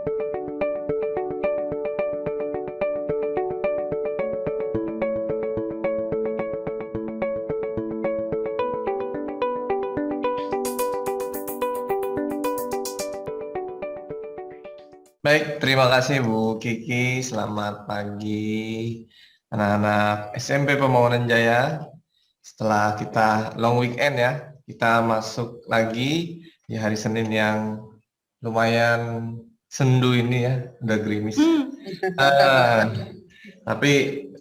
Baik, terima kasih Bu Kiki. Selamat pagi anak-anak SMP Pembangunan Jaya. Setelah kita long weekend ya, kita masuk lagi di hari Senin yang lumayan sendu ini ya, udah gerimis. Eh, tapi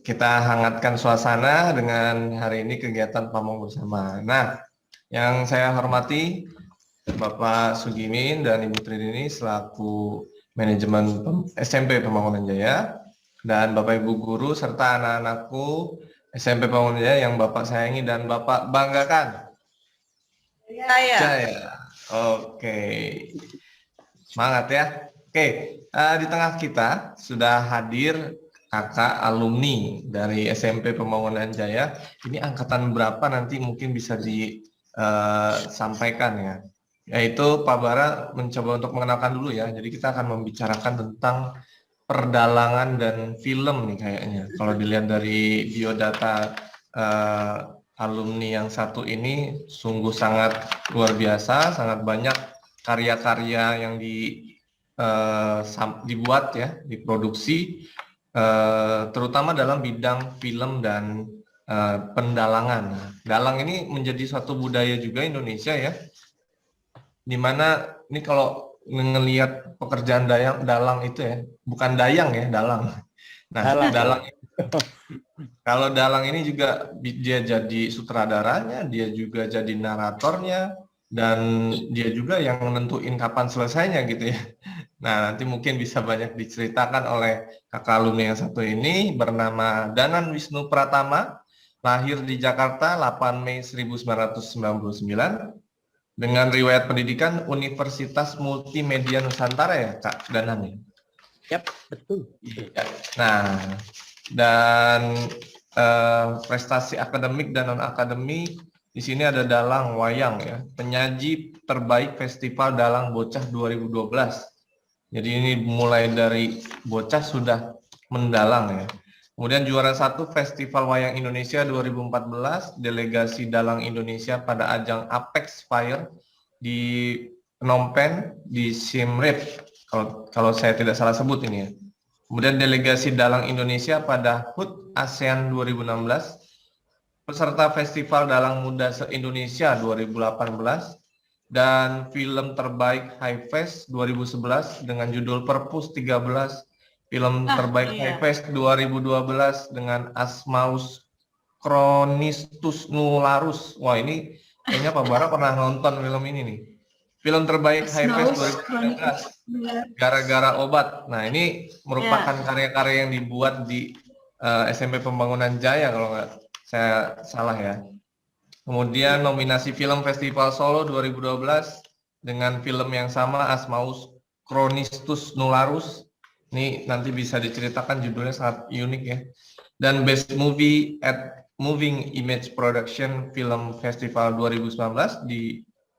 kita hangatkan suasana dengan hari ini kegiatan pamong bersama. Nah, yang saya hormati Bapak Sugimin dan Ibu Tridini selaku manajemen SMP Pembangunan Jaya dan Bapak Ibu guru serta anak-anakku SMP Pembangunan Jaya yang Bapak sayangi dan Bapak banggakan. Jaya. Oke. Semangat ya. Oke, di tengah kita sudah hadir kakak alumni dari SMP Pembangunan Jaya. Ini angkatan berapa nanti mungkin bisa disampaikan ya. Yaitu Pak Bara mencoba untuk mengenalkan dulu ya. Jadi kita akan membicarakan tentang perdalangan dan film nih kayaknya. Kalau dilihat dari biodata alumni yang satu ini sungguh sangat luar biasa, sangat banyak karya-karya yang dibuat ya, diproduksi, terutama dalam bidang film dan pendalangan. Dalang ini menjadi suatu budaya juga Indonesia ya, dimana ini kalau ngelihat pekerjaan dalang itu ya, bukan dayang ya, dalang. Nah, dalang kalau dalang ini juga dia jadi sutradaranya, dia juga jadi naratornya, dan dia juga yang nentuin kapan selesainya gitu ya. Nah, nanti mungkin bisa banyak diceritakan oleh kakak alumni yang satu ini, bernama Danan Wisnu Pratama, lahir di Jakarta 8 Mei 1999, dengan riwayat pendidikan Universitas Multimedia Nusantara ya, Kak Danan ya? Yap, betul. Iya. Nah, dan prestasi akademik dan non-akademik di sini ada dalang wayang ya, penyaji terbaik Festival Dalang Bocah 2012. Jadi ini mulai dari bocah sudah mendalang ya. Kemudian juara 1 Festival Wayang Indonesia 2014, delegasi dalang Indonesia pada ajang Apex Fire di Phnom Penh di Siem Reap. Kalau saya tidak salah sebut ini ya. Kemudian delegasi dalang Indonesia pada HUT ASEAN 2016, peserta Festival Dalang Muda se-Indonesia 2018, dan film terbaik High Fest 2011 dengan judul Perpus 13, film terbaik High Fest 2012 dengan Asmaus Chronistus Nularus. Wah, ini kayaknya Pak Bara pernah nonton film ini nih. Film terbaik High Fest 2013, Gara-gara Obat. Nah, ini merupakan karya-karya yang dibuat di SMP Pembangunan Jaya kalau nggak saya salah ya. Kemudian nominasi film Festival Solo 2012 dengan film yang sama, Asmaus Chronistus Nularus. Ini nanti bisa diceritakan, judulnya sangat unik ya. Dan Best Movie at Moving Image Production Film Festival 2019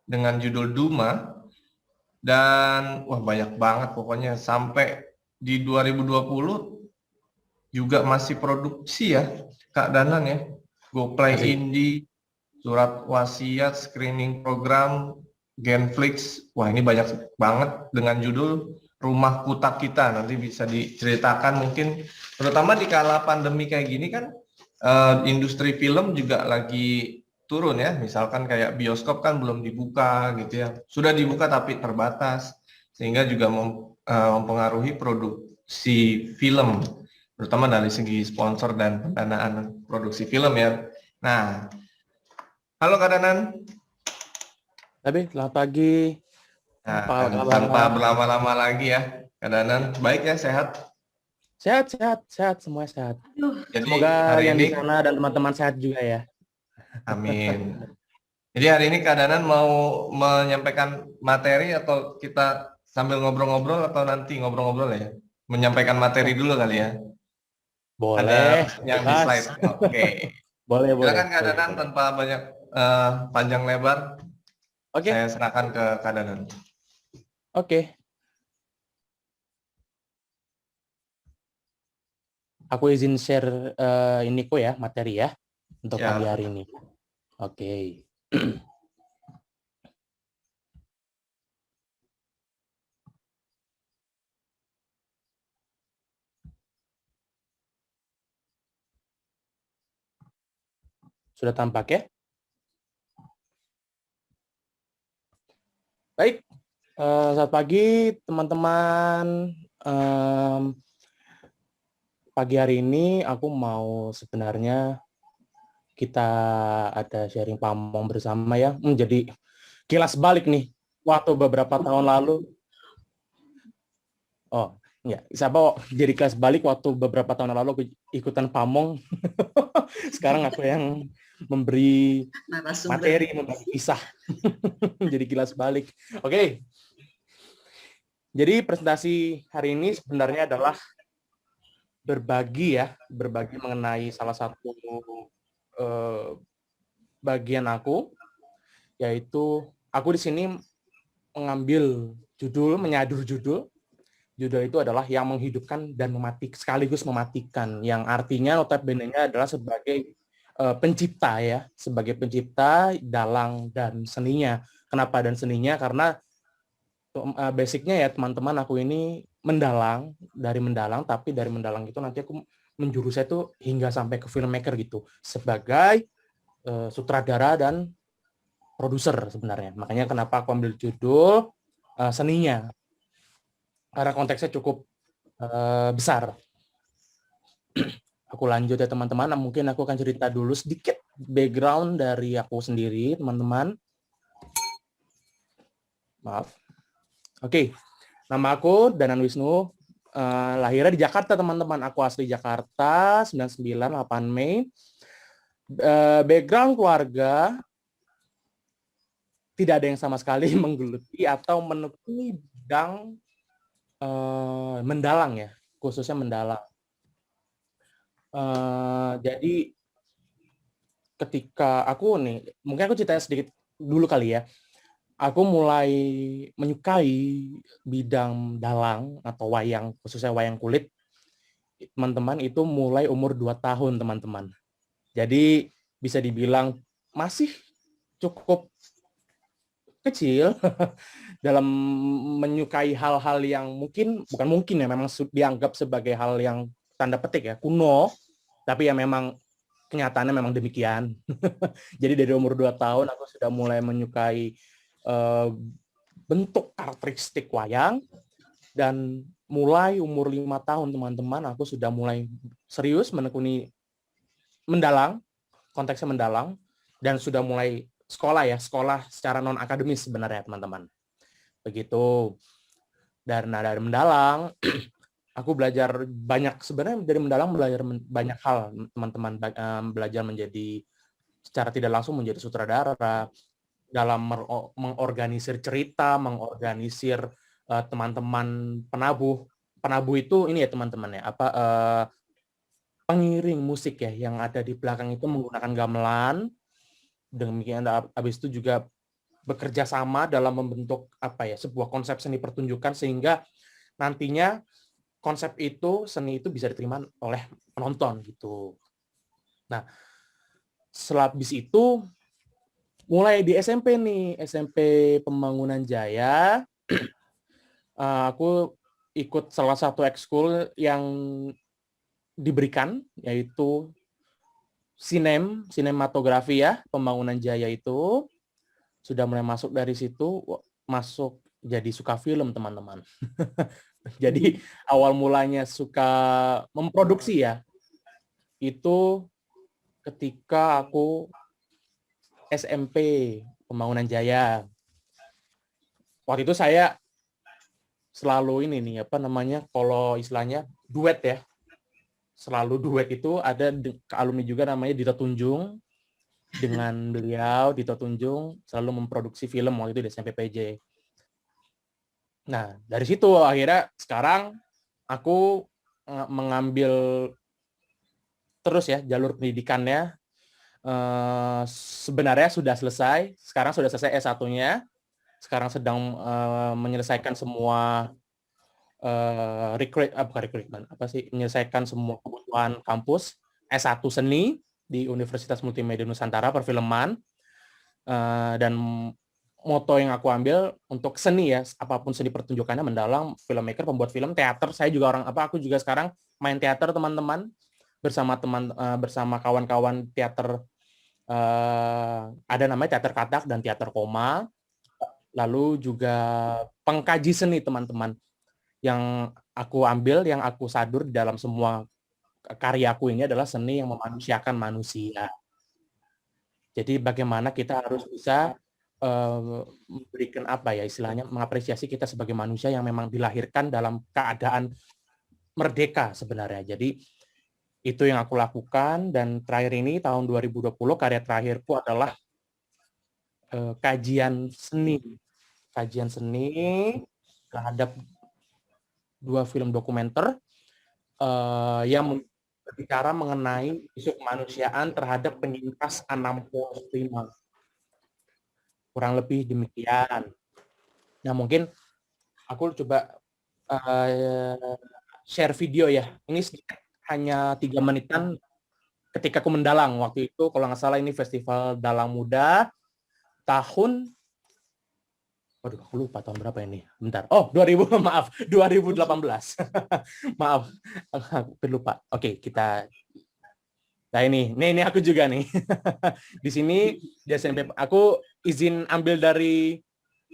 dengan judul Duma. Dan wah, banyak banget pokoknya, sampai di 2020 juga masih produksi ya Kak Danan ya. GoPlay Indie, Surat Wasiat, Screening Program, Genflix. Wah, ini banyak banget dengan judul Rumah Kutak Kita. Nanti bisa diceritakan mungkin, terutama di kala pandemi kayak gini kan, industri film juga lagi turun ya. Misalkan kayak bioskop kan belum dibuka gitu ya. Sudah dibuka tapi terbatas, sehingga juga mempengaruhi produksi film, terutama dari segi sponsor dan pendanaan produksi film ya. Nah, halo Kak Danan. Selamat pagi. Nah, tanpa berlama-lama lagi ya, Kak Danan. Baik ya, sehat? Sehat, semua sehat. Jadi Semoga hari yang ini, di sana dan teman-teman sehat juga ya. amin. Jadi hari ini Kak Danan mau menyampaikan materi atau kita sambil ngobrol-ngobrol atau nanti ngobrol-ngobrol ya? Menyampaikan materi dulu kali ya? Boleh. Ada yang di slide. Oke. Boleh. Silakan Kak Danan, tanpa banyak panjang lebar. Oke. Saya serahkan ke Kak Danan. Oke. aku izin share ini kok ya, materi ya, untuk Ya. pagi hari ini. Oke. Sudah tampak ya? Baik, selamat pagi teman-teman. Pagi hari ini aku mau sebenarnya kita ada sharing pamong bersama ya. Jadi kilas balik nih, waktu beberapa tahun lalu. Oh, ya, siapa jadi kilas balik waktu beberapa tahun lalu aku ikutan pamong. Sekarang aku yang memberi materi, memberi kisah. Jadi kilas balik. Oke. Jadi presentasi hari ini sebenarnya adalah berbagi mengenai salah satu bagian aku, yaitu aku di sini mengambil judul, menyadur judul. Judul itu adalah yang menghidupkan dan sekaligus mematikan, yang artinya notabene-nya adalah sebagai pencipta ya, sebagai pencipta dalang dan seninya. Kenapa dan seninya? Karena basicnya ya teman-teman, aku ini mendalang, tapi dari mendalang itu nanti aku menjurusnya itu hingga sampai ke filmmaker gitu, sebagai sutradara dan produser sebenarnya. Makanya kenapa aku ambil judul seninya, karena konteksnya cukup besar. Aku lanjut ya teman-teman, mungkin aku akan cerita dulu sedikit background dari aku sendiri, teman-teman. Maaf. Oke, nama aku Danan Wisnu, lahirnya di Jakarta teman-teman. Aku asli Jakarta, 99, 8 Mei. Background keluarga, tidak ada yang sama sekali menggeluti atau menekuni bidang mendalang ya, khususnya mendalang. Jadi ketika aku nih, mungkin aku cerita sedikit dulu kali ya. Aku mulai menyukai bidang dalang atau wayang, khususnya wayang kulit, teman-teman, itu mulai umur 2 tahun, teman-teman. Jadi bisa dibilang masih cukup kecil dalam menyukai hal-hal yang bukan mungkin ya, memang dianggap sebagai hal yang tanda petik ya, kuno, tapi ya memang kenyataannya memang demikian. Jadi dari umur 2 tahun aku sudah mulai menyukai bentuk karakteristik wayang, dan mulai umur 5 tahun teman-teman aku sudah mulai serius menekuni mendalang, konteksnya mendalang, dan sudah mulai sekolah secara non akademis sebenarnya teman-teman. Begitu. Dari mendalang aku belajar banyak, sebenarnya dari mendalang belajar banyak hal teman-teman. Belajar menjadi secara tidak langsung menjadi sutradara, dalam mengorganisir cerita, mengorganisir teman-teman penabuh. Penabuh itu ini ya teman-teman ya, pengiring musik ya, yang ada di belakang itu menggunakan gamelan. Demikian habis itu juga bekerja sama dalam membentuk sebuah konsep seni pertunjukan, sehingga nantinya konsep itu, seni itu bisa diterima oleh penonton gitu. Nah, setelah habis itu mulai di SMP nih, SMP Pembangunan Jaya, aku ikut salah satu ekskul yang diberikan, yaitu sinematografi ya, Pembangunan Jaya itu. Sudah mulai masuk dari situ, masuk jadi suka film teman-teman. Jadi awal mulanya suka memproduksi ya, itu ketika aku SMP Pembangunan Jaya. Waktu itu saya selalu ini nih, kalau istilahnya duet ya. Selalu duet itu ada alumni juga namanya Dito Tunjung. Dengan beliau, Dito Tunjung, selalu memproduksi film waktu itu di SMP PJ. Nah, dari situ akhirnya sekarang aku mengambil terus ya jalur pendidikannya. Sebenarnya sudah selesai, sekarang sudah selesai S1-nya. Sekarang sedang menyelesaikan semua recruitment, apa sih, menyelesaikan semua kebutuhan kampus S1 seni di Universitas Multimedia Nusantara Perfilman. Dan moto yang aku ambil untuk seni ya, apapun seni pertunjukannya mendalang, filmmaker, pembuat film, teater. Saya juga aku juga sekarang main teater, teman-teman, bersama kawan-kawan teater, ada namanya teater katak dan teater koma. Lalu juga pengkaji seni, teman-teman. Yang aku ambil, yang aku sadur dalam semua karyaku ini adalah seni yang memanusiakan manusia. Jadi bagaimana kita harus bisa memberikan apa ya istilahnya, mengapresiasi kita sebagai manusia yang memang dilahirkan dalam keadaan merdeka sebenarnya. Jadi itu yang aku lakukan, dan terakhir ini tahun 2020 karya terakhirku adalah kajian seni terhadap 2 film dokumenter yang berbicara mengenai isu kemanusiaan terhadap penyintas anamorphic. Kurang lebih demikian. Nah, mungkin aku coba share video ya. Ini hanya 3 menitan ketika aku mendalang. Waktu itu, kalau nggak salah, ini Festival Dalang Muda tahun... Waduh, aku lupa tahun berapa ini. Bentar. Oh, 2000, maaf. 2018. Maaf. Aku lupa. Oke, kita... Nah, ini aku juga nih. Di sini di SMP aku izin ambil dari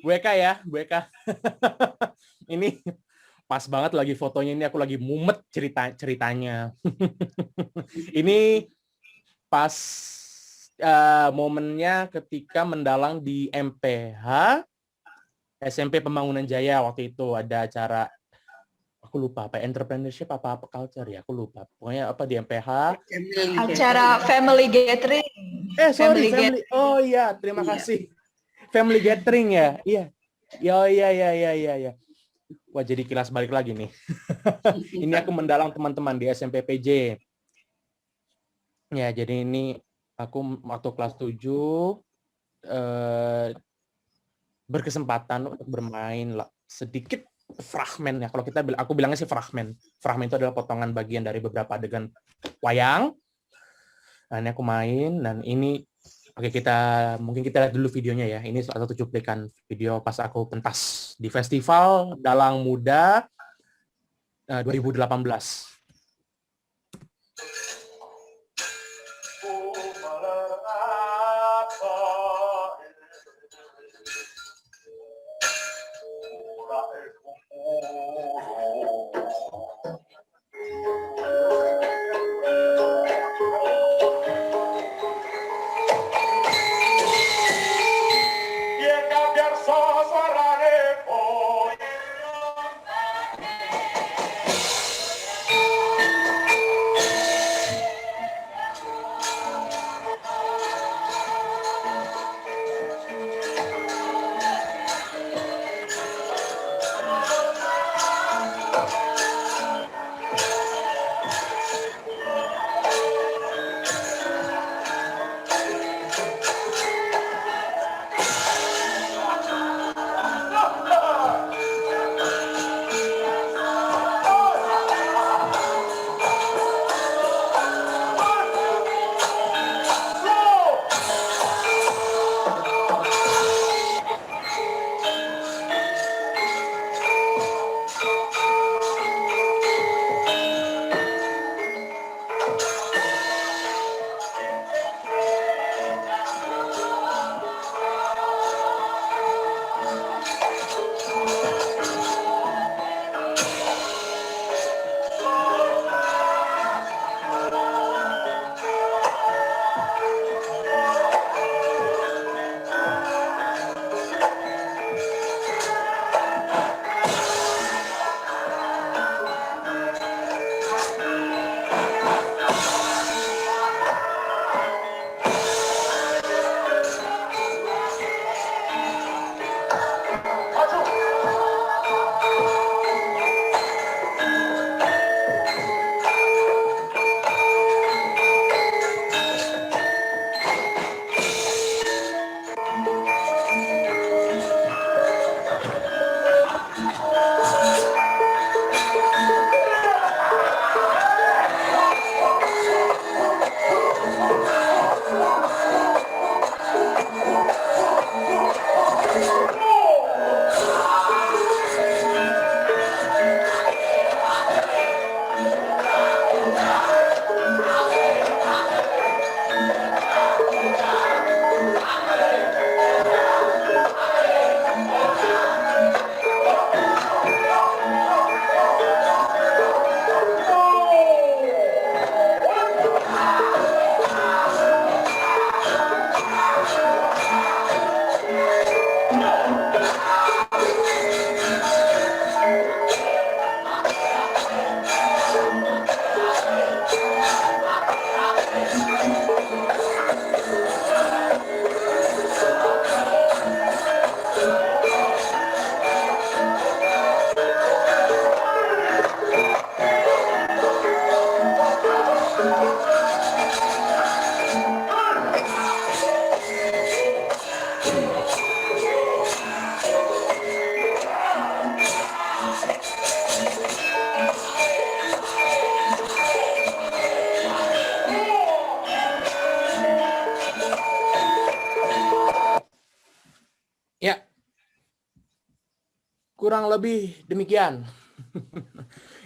WK ya, WK. Ini pas banget lagi fotonya, ini aku lagi mumet ceritanya. Ini pas momennya ketika mendalang di MPH SMP Pembangunan Jaya. Waktu itu ada acara, aku lupa apa, entrepreneurship apa culture ya, aku lupa. Pokoknya apa di MPH. Acara family gathering. Sorry, family. Oh iya, terima kasih. Family gathering ya. Iya. Iya. Wah, jadi kilas balik lagi nih. Ini aku mendalang teman-teman di SMP PJ. Ya, jadi ini aku waktu kelas 7 berkesempatan untuk bermain sedikit fragmen ya. Kalau aku bilangnya sih fragmen. Fragmen itu adalah potongan bagian dari beberapa adegan wayang. Nah, ini aku main, dan ini oke, mungkin kita lihat dulu videonya ya. Ini salah satu cuplikan video pas aku pentas di Festival Dalang Muda 2018. kurang lebih demikian.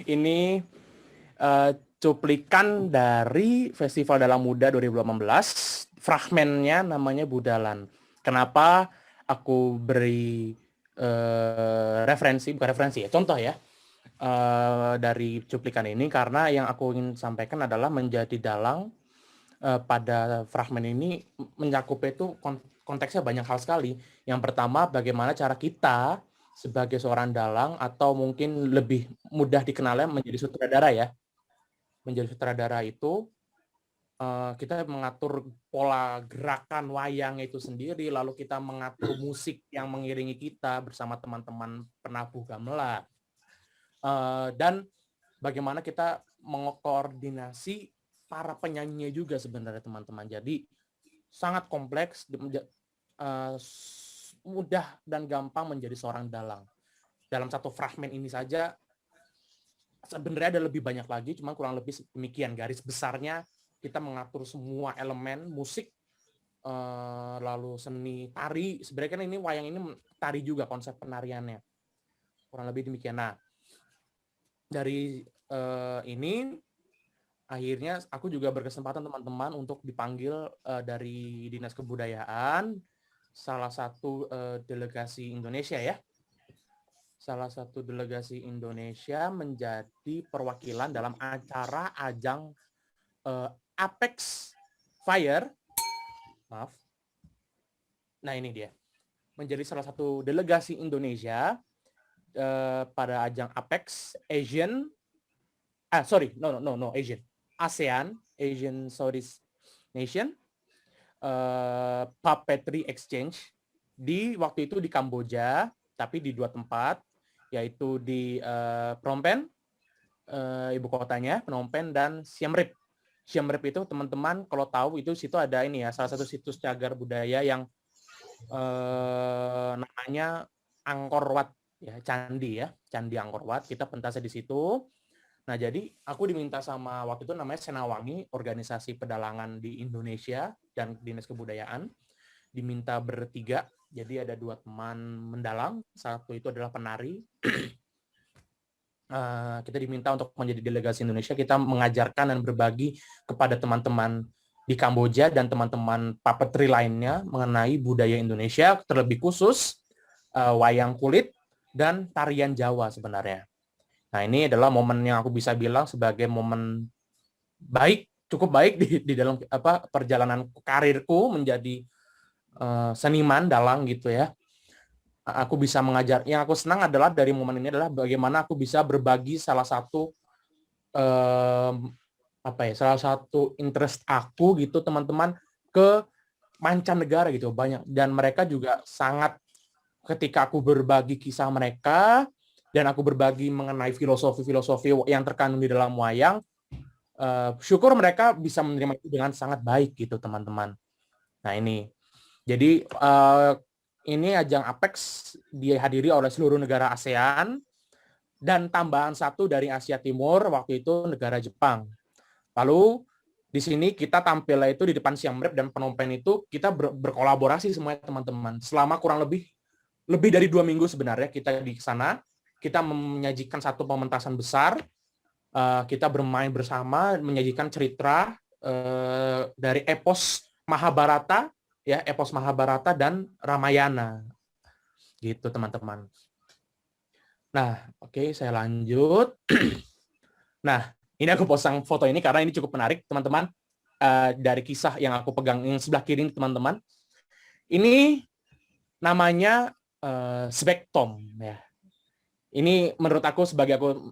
Ini cuplikan dari Festival Dalang Muda 2018. Fragmennya namanya Budalan. Kenapa aku beri bukan referensi ya, contoh ya, dari cuplikan ini, karena yang aku ingin sampaikan adalah menjadi dalang pada fragmen ini mencakup itu konteksnya banyak hal sekali. Yang pertama, bagaimana cara kita sebagai seorang dalang, atau mungkin lebih mudah dikenalnya menjadi sutradara ya. Menjadi sutradara itu kita mengatur pola gerakan wayang itu sendiri, lalu kita mengatur musik yang mengiringi kita bersama teman-teman penabuh gamelan, dan bagaimana kita mengkoordinasi para penyanyinya juga sebenarnya teman-teman. Jadi sangat kompleks, mudah dan gampang menjadi seorang dalang. Dalam satu fragmen ini saja sebenarnya ada lebih banyak lagi, cuma kurang lebih demikian garis besarnya. Kita mengatur semua elemen musik, lalu seni tari. Sebenarnya kan ini wayang ini tari juga konsep penariannya. Kurang lebih demikian. Nah, dari ini akhirnya aku juga berkesempatan teman-teman untuk dipanggil dari Dinas Kebudayaan, salah satu delegasi Indonesia ya. Salah satu delegasi Indonesia menjadi perwakilan dalam acara ajang Apex Fire, maaf. Nah ini dia, menjadi salah satu delegasi Indonesia pada ajang Apex Asian, Asian Southeast Nation Puppetry Exchange di waktu itu di Kamboja, tapi di 2 tempat, yaitu di Phnom Penh, ibu kotanya Phnom Penh, dan Siem Reap. Siem Reap itu teman-teman kalau tahu itu situ ada ini ya, salah satu situs cagar budaya yang namanya Angkor Wat ya, candi Angkor Wat. Kita pentasnya di situ. Nah, jadi aku diminta sama waktu itu namanya Senawangi, organisasi pedalangan di Indonesia dan Dinas Kebudayaan, diminta bertiga. Jadi ada 2 teman mendalang, satu itu adalah penari. Kita diminta untuk menjadi delegasi Indonesia, kita mengajarkan dan berbagi kepada teman-teman di Kamboja dan teman-teman puppetry lainnya mengenai budaya Indonesia, terlebih khusus wayang kulit dan tarian Jawa sebenarnya. Nah, ini adalah momen yang aku bisa bilang sebagai momen baik, cukup baik di dalam perjalanan karirku menjadi seniman dalang gitu ya. Aku bisa mengajar. Yang aku senang adalah dari momen ini adalah bagaimana aku bisa berbagi salah satu salah satu interest aku gitu teman-teman ke mancanegara gitu banyak, dan mereka juga sangat, ketika aku berbagi kisah mereka dan aku berbagi mengenai filosofi yang terkandung di dalam wayang, syukur mereka bisa menerima itu dengan sangat baik gitu teman-teman. Nah ini jadi ini ajang Apex dihadiri oleh seluruh negara ASEAN dan tambahan 1 dari Asia Timur, waktu itu negara Jepang. Lalu di sini kita tampil itu di depan Siem Reap dan Phnom Penh itu kita berkolaborasi semua teman-teman. Selama kurang lebih dari 2 minggu sebenarnya kita di sana. Kita menyajikan satu pementasan besar. Kita bermain bersama, menyajikan cerita dari epos Mahabharata, ya, epos Mahabharata dan Ramayana. Gitu, teman-teman. Nah, oke, saya lanjut. Nah, ini aku pasang foto ini karena ini cukup menarik, teman-teman. Dari kisah yang aku pegang yang sebelah kiri, teman-teman. Ini namanya Svektom, ya. Ini menurut aku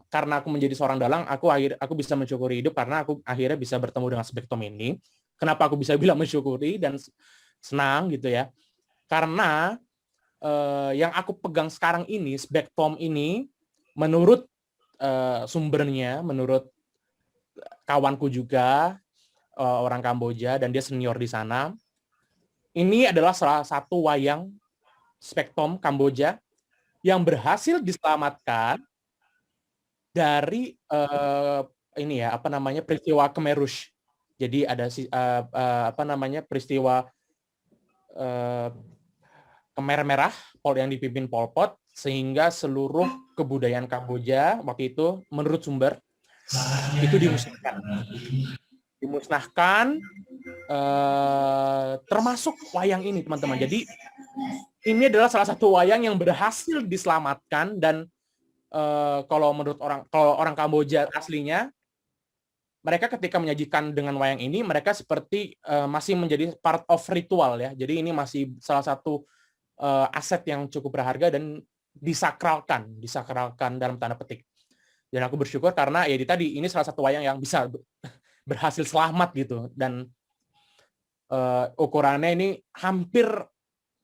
karena aku menjadi seorang dalang, aku bisa mensyukuri hidup karena aku akhirnya bisa bertemu dengan Svektom ini. Kenapa aku bisa bilang mensyukuri dan senang gitu ya? Karena yang aku pegang sekarang ini, Svektom ini, menurut sumbernya, menurut kawanku juga orang Kamboja dan dia senior di sana, ini adalah salah satu wayang Svektom Kamboja yang berhasil diselamatkan dari peristiwa Khmer Rouge. Jadi ada peristiwa Khmer Merah yang dipimpin Pol Pot sehingga seluruh kebudayaan Kamboja waktu itu menurut sumber itu dimusnahkan, termasuk wayang ini, teman-teman. Jadi ini adalah salah satu wayang yang berhasil diselamatkan, dan kalau orang Kamboja aslinya, mereka ketika menyajikan dengan wayang ini, mereka seperti masih menjadi part of ritual ya. Jadi ini masih salah satu aset yang cukup berharga dan disakralkan dalam tanda petik. Dan aku bersyukur karena ya tadi ini salah satu wayang yang bisa berhasil selamat gitu, dan ukurannya ini hampir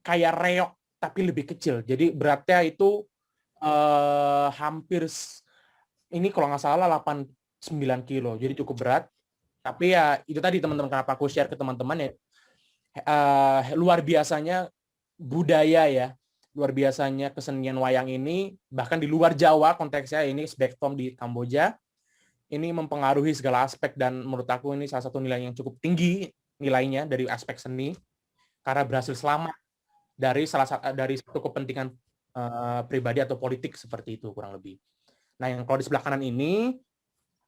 kayak reok tapi lebih kecil. Jadi beratnya itu hampir ini kalau nggak salah 8-9 kilo. Jadi cukup berat. Tapi ya itu tadi teman-teman, kenapa aku share ke teman-teman ya, luar biasanya budaya ya, luar biasanya kesenian wayang ini, bahkan di luar Jawa konteksnya, ini back home di Kamboja, ini mempengaruhi segala aspek, dan menurut aku ini salah satu nilai yang cukup tinggi nilainya dari aspek seni, karena berhasil selamat dari satu kepentingan pribadi atau politik seperti itu kurang lebih. Nah, yang kalau di sebelah kanan ini,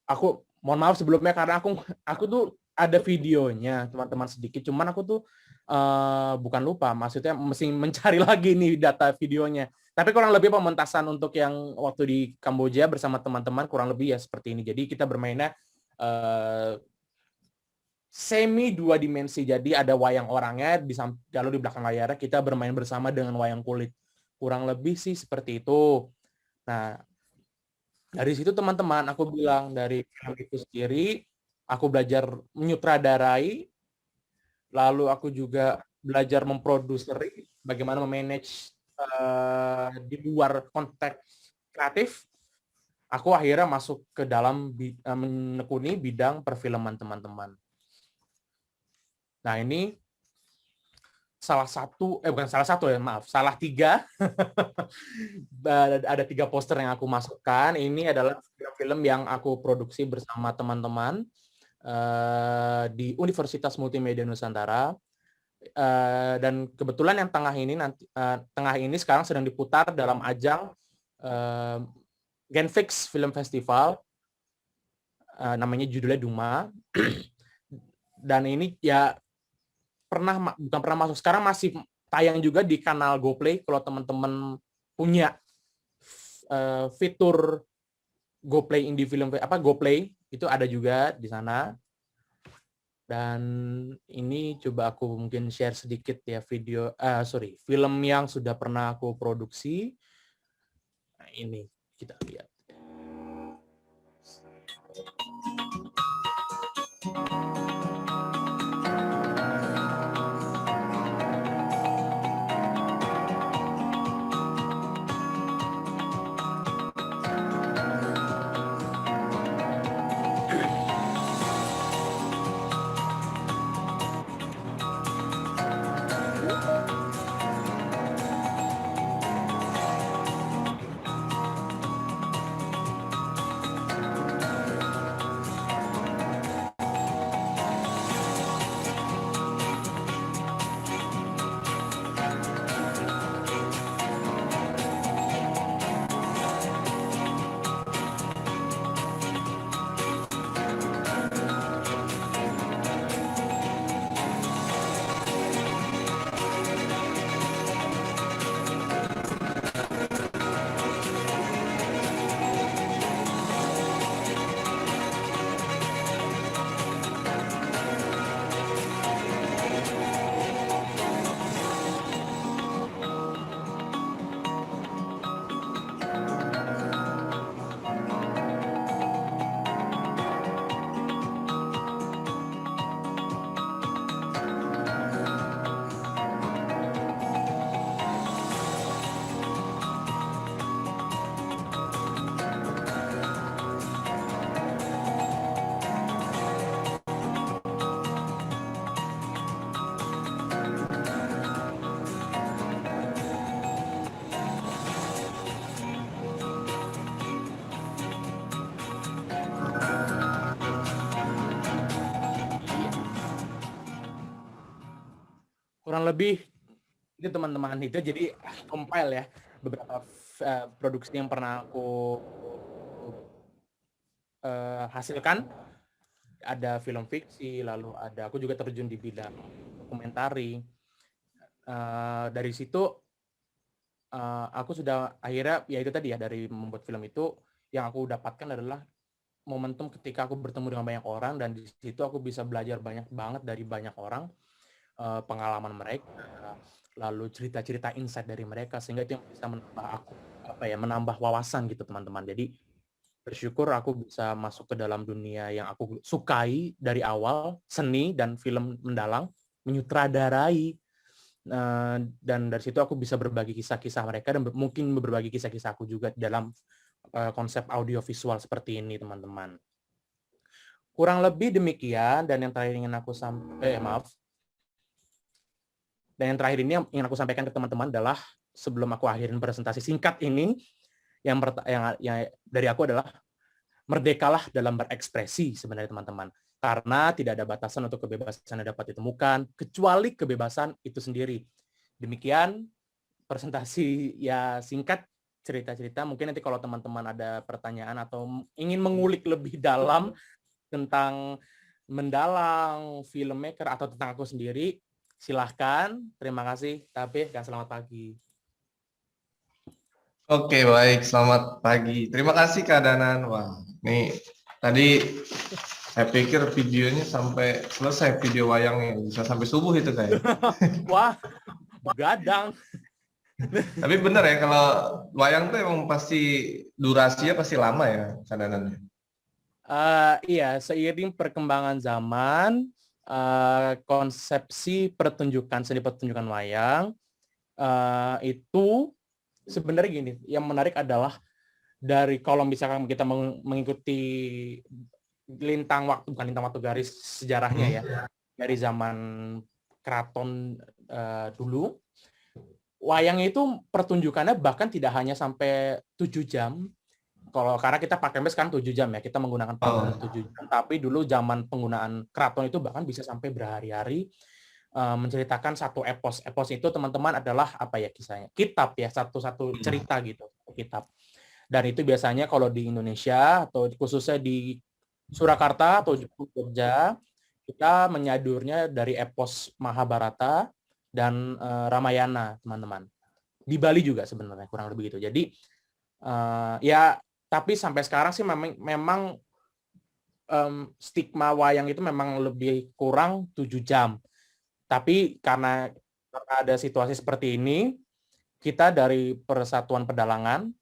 aku mohon maaf sebelumnya karena aku tuh ada videonya teman-teman sedikit, cuman aku tuh bukan lupa, maksudnya mesti mencari lagi nih data videonya. Tapi kurang lebih pementasan untuk yang waktu di Kamboja bersama teman-teman kurang lebih ya seperti ini. Jadi kita bermainnya semi 2 dimensi. Jadi ada wayang orangnya, lalu di belakang layarnya kita bermain bersama dengan wayang kulit. Kurang lebih sih seperti itu. Nah, dari situ teman-teman, aku bilang dari film itu sendiri, aku belajar menyutradarai, lalu aku juga belajar memproduseri, bagaimana memanage di luar konteks kreatif. Aku akhirnya masuk ke dalam menekuni bidang perfilman, teman-teman. Nah, ini salah tiga ada 3 poster yang aku masukkan. Ini adalah film yang aku produksi bersama teman-teman di Universitas Multimedia Nusantara, dan kebetulan yang tengah ini sekarang sedang diputar dalam ajang Genflix Film Festival, namanya judulnya Duma. Dan ini ya bukan pernah masuk, sekarang masih tayang juga di kanal GoPlay. Kalau teman-teman punya fitur GoPlay Indie Film, GoPlay itu ada juga di sana. Dan ini coba aku mungkin share sedikit ya film yang sudah pernah aku produksi. Nah, ini kita lihat. Kurang lebih itu teman-teman, itu jadi compile ya beberapa produksi yang pernah aku hasilkan, ada film fiksi, lalu aku juga terjun di bidang dokumentari. Dari situ aku sudah akhirnya, ya itu tadi ya, dari membuat film itu yang aku dapatkan adalah momentum ketika aku bertemu dengan banyak orang, dan di situ aku bisa belajar banyak banget dari banyak orang, pengalaman mereka, lalu cerita-cerita insight dari mereka, sehingga itu yang bisa menambah aku menambah wawasan gitu teman-teman. Jadi bersyukur aku bisa masuk ke dalam dunia yang aku sukai dari awal, seni dan film mendalang, menyutradarai, dan dari situ aku bisa berbagi kisah-kisah mereka dan mungkin berbagi kisah-kisah aku juga dalam konsep audiovisual seperti ini, teman-teman. Kurang lebih demikian, dan yang terakhir ingin aku dan yang terakhir ini yang ingin aku sampaikan ke teman-teman adalah, sebelum aku akhirin presentasi singkat ini, yang dari aku adalah merdekalah dalam berekspresi sebenarnya teman-teman. Karena tidak ada batasan untuk kebebasan yang dapat ditemukan, kecuali kebebasan itu sendiri. Demikian presentasi ya singkat, cerita-cerita. Mungkin nanti kalau teman-teman ada pertanyaan atau ingin mengulik lebih dalam tentang mendalang, filmmaker, atau tentang aku sendiri, silahkan. Terima kasih. Tapi selamat pagi. Oke, baik. Selamat pagi. Terima kasih Kak Danan. Wah, nih tadi saya pikir videonya sampai selesai, video wayangnya. Bisa sampai subuh itu kayak. Wah, begadang. Tapi bener ya, kalau wayang tuh emang pasti durasinya pasti lama ya, Kak Danan. Iya, seiring perkembangan zaman, konsepsi seni pertunjukan wayang, itu sebenarnya gini, yang menarik adalah dari kalau misalkan kita mengikuti bukan lintang waktu, garis sejarahnya ya, dari zaman keraton dulu, wayangnya itu pertunjukannya bahkan tidak hanya sampai 7 jam. Karena kita pakai mes kan 7 jam ya, kita menggunakan panggung 7 jam. Tapi dulu zaman penggunaan keraton itu bahkan bisa sampai berhari-hari, menceritakan satu epos. Epos itu teman-teman adalah kisahnya? Kitab ya, satu cerita gitu, kitab. Dan itu biasanya kalau di Indonesia atau khususnya di Surakarta atau Jogja, kita menyadurnya dari epos Mahabharata dan Ramayana, teman-teman. Di Bali juga sebenarnya kurang lebih gitu. Jadi ya, tapi sampai sekarang sih memang stigma wayang itu memang lebih kurang 7 jam. Tapi karena ada situasi seperti ini, kita dari Persatuan Pedalangan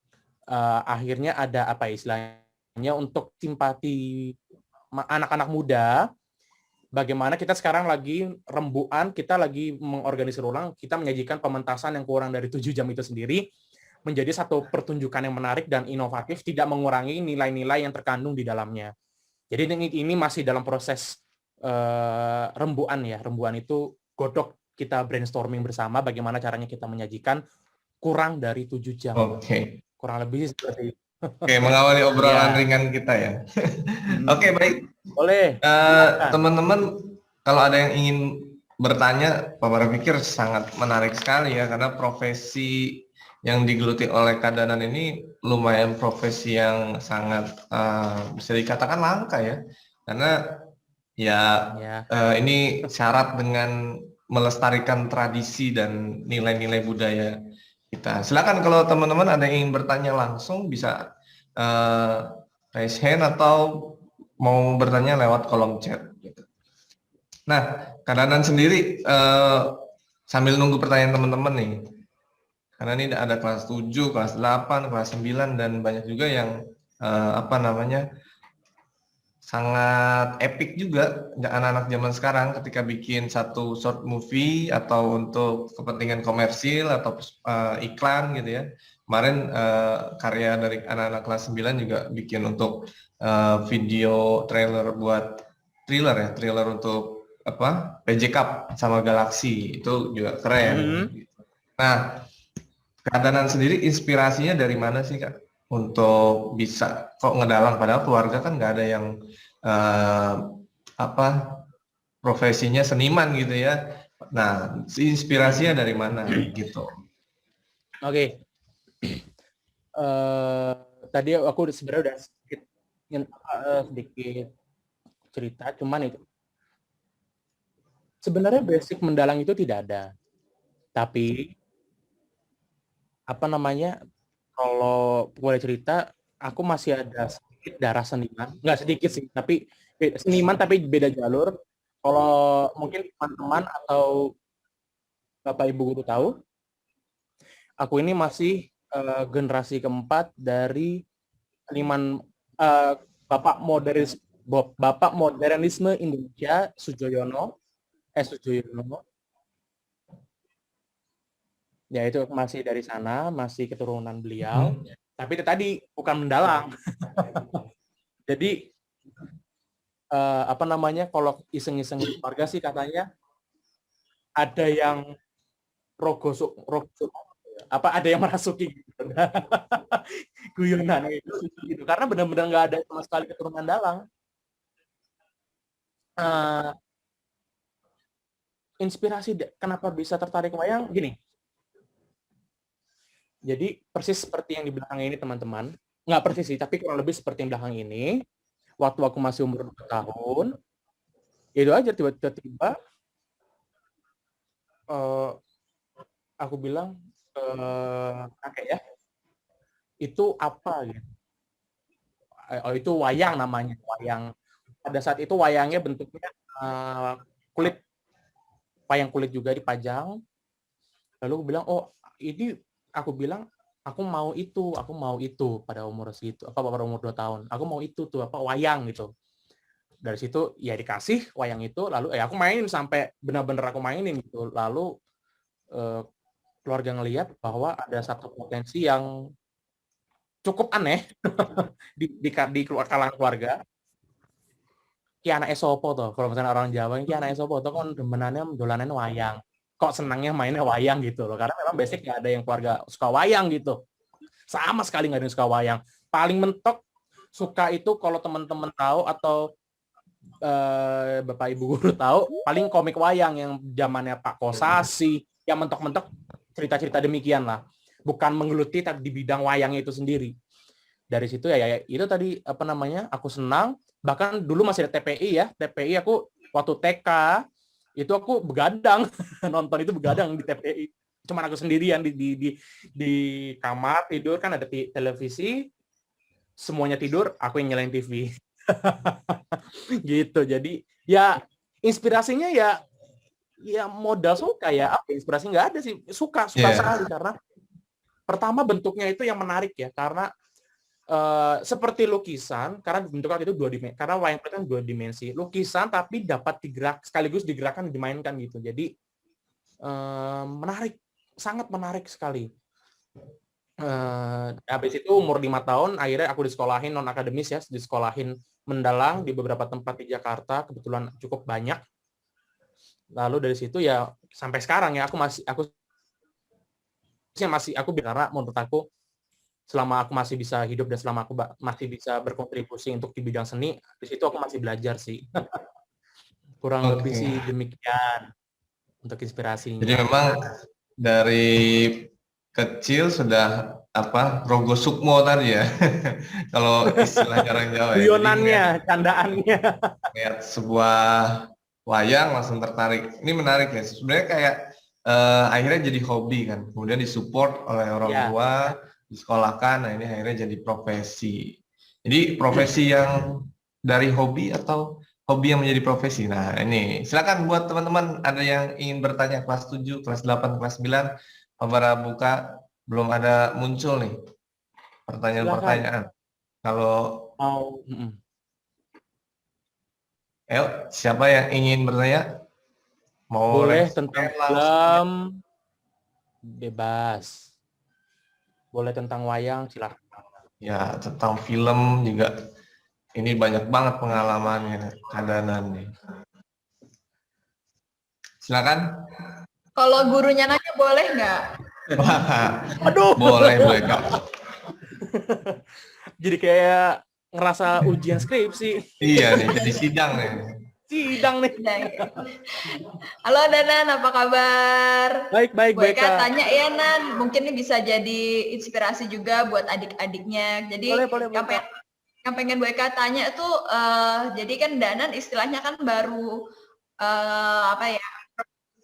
akhirnya ada istilahnya untuk simpati anak-anak muda. Bagaimana kita sekarang lagi rembukan, kita lagi mengorganisir ulang, kita menyajikan pementasan yang kurang dari 7 jam itu sendiri menjadi satu pertunjukan yang menarik dan inovatif, tidak mengurangi nilai-nilai yang terkandung di dalamnya. Jadi ini masih dalam proses rembukan ya. Rembukan itu godok, kita brainstorming bersama bagaimana caranya kita menyajikan kurang dari 7 jam. Oke. Kurang lebih seperti itu. Oke, mengawali obrolan ringan kita ya. Oke, baik. Boleh. Teman-teman, kalau ada yang ingin bertanya, Pak Berpikir sangat menarik sekali ya, karena profesi yang digeluti oleh Kak Danan ini lumayan profesi yang sangat bisa dikatakan langka ya, karena ini syarat dengan melestarikan tradisi dan nilai-nilai budaya kita. Silakan kalau teman-teman ada yang ingin bertanya langsung, bisa raise hand atau mau bertanya lewat kolom chat. Nah, Kak Danan sendiri sambil nunggu pertanyaan teman-teman nih, karena ini ada kelas 7, kelas 8, kelas 9, dan banyak juga yang sangat epic juga anak-anak zaman sekarang ketika bikin satu short movie atau untuk kepentingan komersil atau iklan gitu ya. Kemarin karya dari anak-anak kelas 9 juga bikin untuk video trailer buat thriller untuk PJ Cup sama Galaxy, itu juga keren. Nah, Kak Danan sendiri inspirasinya dari mana sih Kak untuk bisa kok ngedalang, padahal keluarga kan nggak ada yang profesinya seniman gitu ya. Nah, inspirasinya dari mana gitu? Oke. Tadi aku sebenarnya udah sedikit cerita, cuman itu sebenarnya basic mendalang itu tidak ada. Tapi apa namanya? Kalau boleh cerita, aku masih ada sedikit darah seniman. Nggak sedikit sih, tapi seniman tapi beda jalur. Kalau mungkin teman-teman atau Bapak Ibu guru tahu, aku ini masih generasi keempat dari seniman Bapak Modernisme Indonesia Sujoyono. Ya itu masih dari sana, masih keturunan beliau. Tapi itu tadi bukan mendalang. Jadi apa namanya, kalau iseng-iseng di keluarga sih katanya ada yang ada yang merasuki gitu. Guyonan gitu. Karena benar-benar nggak ada sama sekali keturunan dalang. Inspirasi kenapa bisa tertarik wayang gini. Jadi persis seperti yang di belakang ini teman-teman. Nggak persis sih, tapi kurang lebih seperti yang belakang ini. Waktu aku masih umur 2 tahun, itu aja tiba-tiba aku bilang kakek ya, itu apa gitu. Itu wayang namanya, wayang. Pada saat itu wayangnya bentuknya kulit, wayang kulit juga dipajang. Lalu aku bilang, oh ini, aku bilang aku mau itu pada umur segitu, pada umur 2 tahun. Aku mau itu tuh wayang gitu. Dari situ ya dikasih wayang itu, lalu aku mainin sampai benar-benar aku mainin gitu. Lalu keluarga ngelihat bahwa ada satu potensi yang cukup aneh di kalangan keluarga. Ki anak esopo tuh, kalau misalnya orang Jawa ki anak esopo tuh kan demenannya dolanan wayang. Kok senangnya mainnya wayang gitu loh, karena memang basic nggak ada yang keluarga suka wayang gitu, sama sekali nggak ada yang suka wayang. Paling mentok suka itu kalau teman-teman tahu atau Bapak Ibu guru tahu, paling komik wayang yang zamannya Pak Kosasi, yang mentok-mentok cerita-cerita demikian lah, bukan menggeluti tapi di bidang wayang itu sendiri. Dari situ ya itu tadi apa namanya, aku senang. Bahkan dulu masih ada TPI aku waktu TK itu aku begadang nonton itu begadang di TPI, cuman aku sendirian di kamar tidur, kan ada televisi, semuanya tidur, aku yang nyalain TV. Gitu. Jadi ya inspirasinya ya modal suka ya, inspirasi nggak ada sih, suka sekali, karena pertama bentuknya itu yang menarik ya, karena seperti lukisan, karena bentuknya itu 2 dimensi, karena wayang kulit kan 2 dimensi, lukisan tapi dapat sekaligus digerakkan, dimainkan gitu. Jadi menarik, sangat menarik sekali. Habis itu umur 5 tahun akhirnya aku disekolahin non akademis ya, disekolahin mendalang di beberapa tempat di Jakarta, kebetulan cukup banyak. Lalu dari situ ya sampai sekarang ya aku karena menurut aku selama aku masih bisa hidup dan selama aku masih bisa berkontribusi untuk di bidang seni, di situ aku masih belajar sih. Kurang lebih sih demikian untuk inspirasinya. Jadi memang dari kecil sudah rogo sukmo tadi ya. Kalau istilahnya orang Jawa ya. Guyonannya, candaannya. Lihat sebuah wayang langsung tertarik. Ini menarik ya. Sebenarnya kayak akhirnya jadi hobi kan. Kemudian disupport oleh orang tua, disekolahkan, nah ini akhirnya jadi profesi. Jadi profesi yang dari hobi atau hobi yang menjadi profesi. Nah ini silakan buat teman-teman ada yang ingin bertanya kelas 7, kelas 8, kelas 9, para buka belum ada muncul nih pertanyaan-pertanyaan. Kalau ayo siapa yang ingin bertanya? Mau boleh tentang film, bebas. Boleh tentang wayang, silahkan. Ya, tentang film juga. Ini banyak banget pengalamannya, Kadanan nih. Silakan. Kalau gurunya nanya boleh nggak? Aduh. Boleh Kak. Jadi kayak ngerasa ujian skripsi. Iya nih, jadi sidang nih. Sidang nih. Udah, ya. Halo Danan, apa kabar? Baik, Bu Eka Kak. tanya ya Nan, mungkin ini bisa jadi inspirasi juga buat adik-adiknya. Jadi Boleh, yang Kak. pengen Bu Eka tanya tuh, jadi kan Danan istilahnya kan baru apa ya,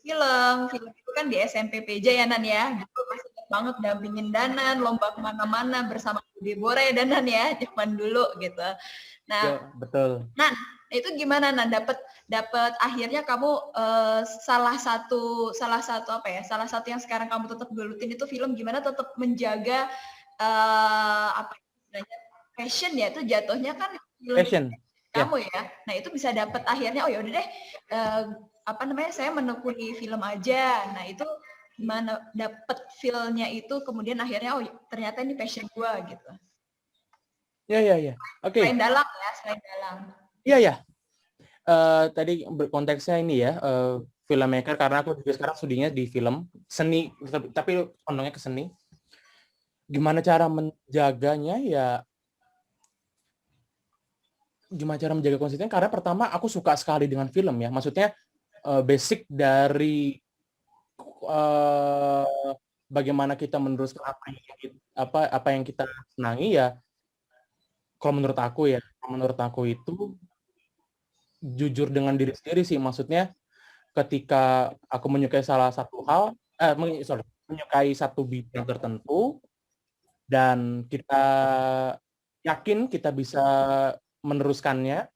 film itu kan di SMP PJ ya Nan ya. Dulu masih ingat banget dampingin Danan, lomba kemana-mana bersama Bu Deborah ya Danan ya, zaman dulu gitu. Nah, Ya, betul. Nan, itu gimana Nan? Dapat akhirnya kamu salah satu apa ya? Salah satu yang sekarang kamu tetap gelutin itu film gimana tetap menjaga apa istilahnya passion ya, itu jatuhnya kan film Passion. kamu ya. Nah, itu bisa dapat akhirnya oh ya udah deh apa namanya? Saya menekuni film aja. Nah, itu gimana dapat feel-nya itu kemudian akhirnya oh ternyata ini passion gua gitu. Ya. Oke. Selain dalang ya, selain dalang. Iya. Tadi konteksnya ini ya, filmmaker karena aku juga sekarang studinya di film seni, tapi condongnya ke seni. Gimana cara menjaganya ya? Gimana cara menjaga konsisten? Karena pertama aku suka sekali dengan film ya. Maksudnya basic dari bagaimana kita meneruskan apa yang kita senangi ya. Kalau menurut aku itu jujur dengan diri sendiri sih. Maksudnya ketika aku menyukai salah satu hal, menyukai satu bidang tertentu dan kita yakin kita bisa meneruskannya,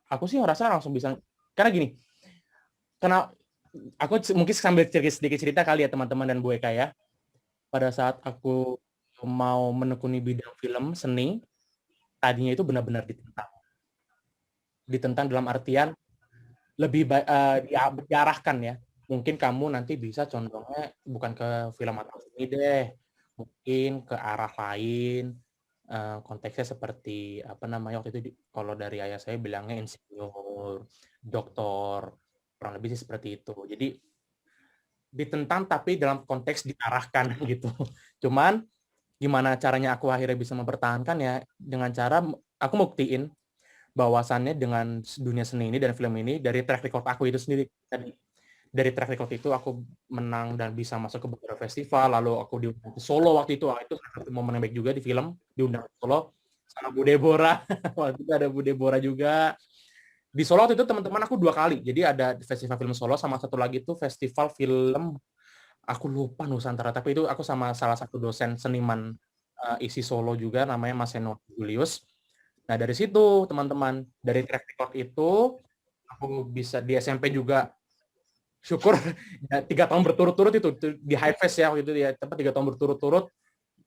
aku sih ngerasa langsung bisa. Karena gini, karena aku mungkin sambil sedikit cerita kali ya teman-teman dan Bu Eka ya. Pada saat aku mau menekuni bidang film seni, tadinya itu benar-benar ditentang dalam artian lebih diarahkan ya. Mungkin kamu nanti bisa condongnya bukan ke film atau seni deh, mungkin ke arah lain. Konteksnya seperti apa namanya waktu itu kalau dari ayah saya bilangnya insinyur, doktor, kurang lebih sih seperti itu. Jadi ditentang tapi dalam konteks diarahkan gitu. Cuman gimana caranya aku akhirnya bisa mempertahankan ya dengan cara aku buktiin bahwasannya dengan dunia seni ini dan film ini dari track record aku itu sendiri tadi. Dari track record itu aku menang dan bisa masuk ke beberapa festival, lalu aku diundang ke Solo waktu itu satu momen yang baik juga di film, diundang ke Solo sama Bu Deborah. Waktu itu ada Bu Deborah juga. Di Solo waktu itu teman-teman aku 2 kali. Jadi ada festival film Solo sama satu lagi itu festival film aku lupa Nusantara, tapi itu aku sama salah satu dosen seniman isi Solo juga namanya Mas Heno Julius. Nah, dari situ teman-teman, dari track record itu aku bisa di SMP juga syukur ya, 3 tahun berturut-turut itu di High Fest ya waktu itu ya, tempat 3 tahun berturut-turut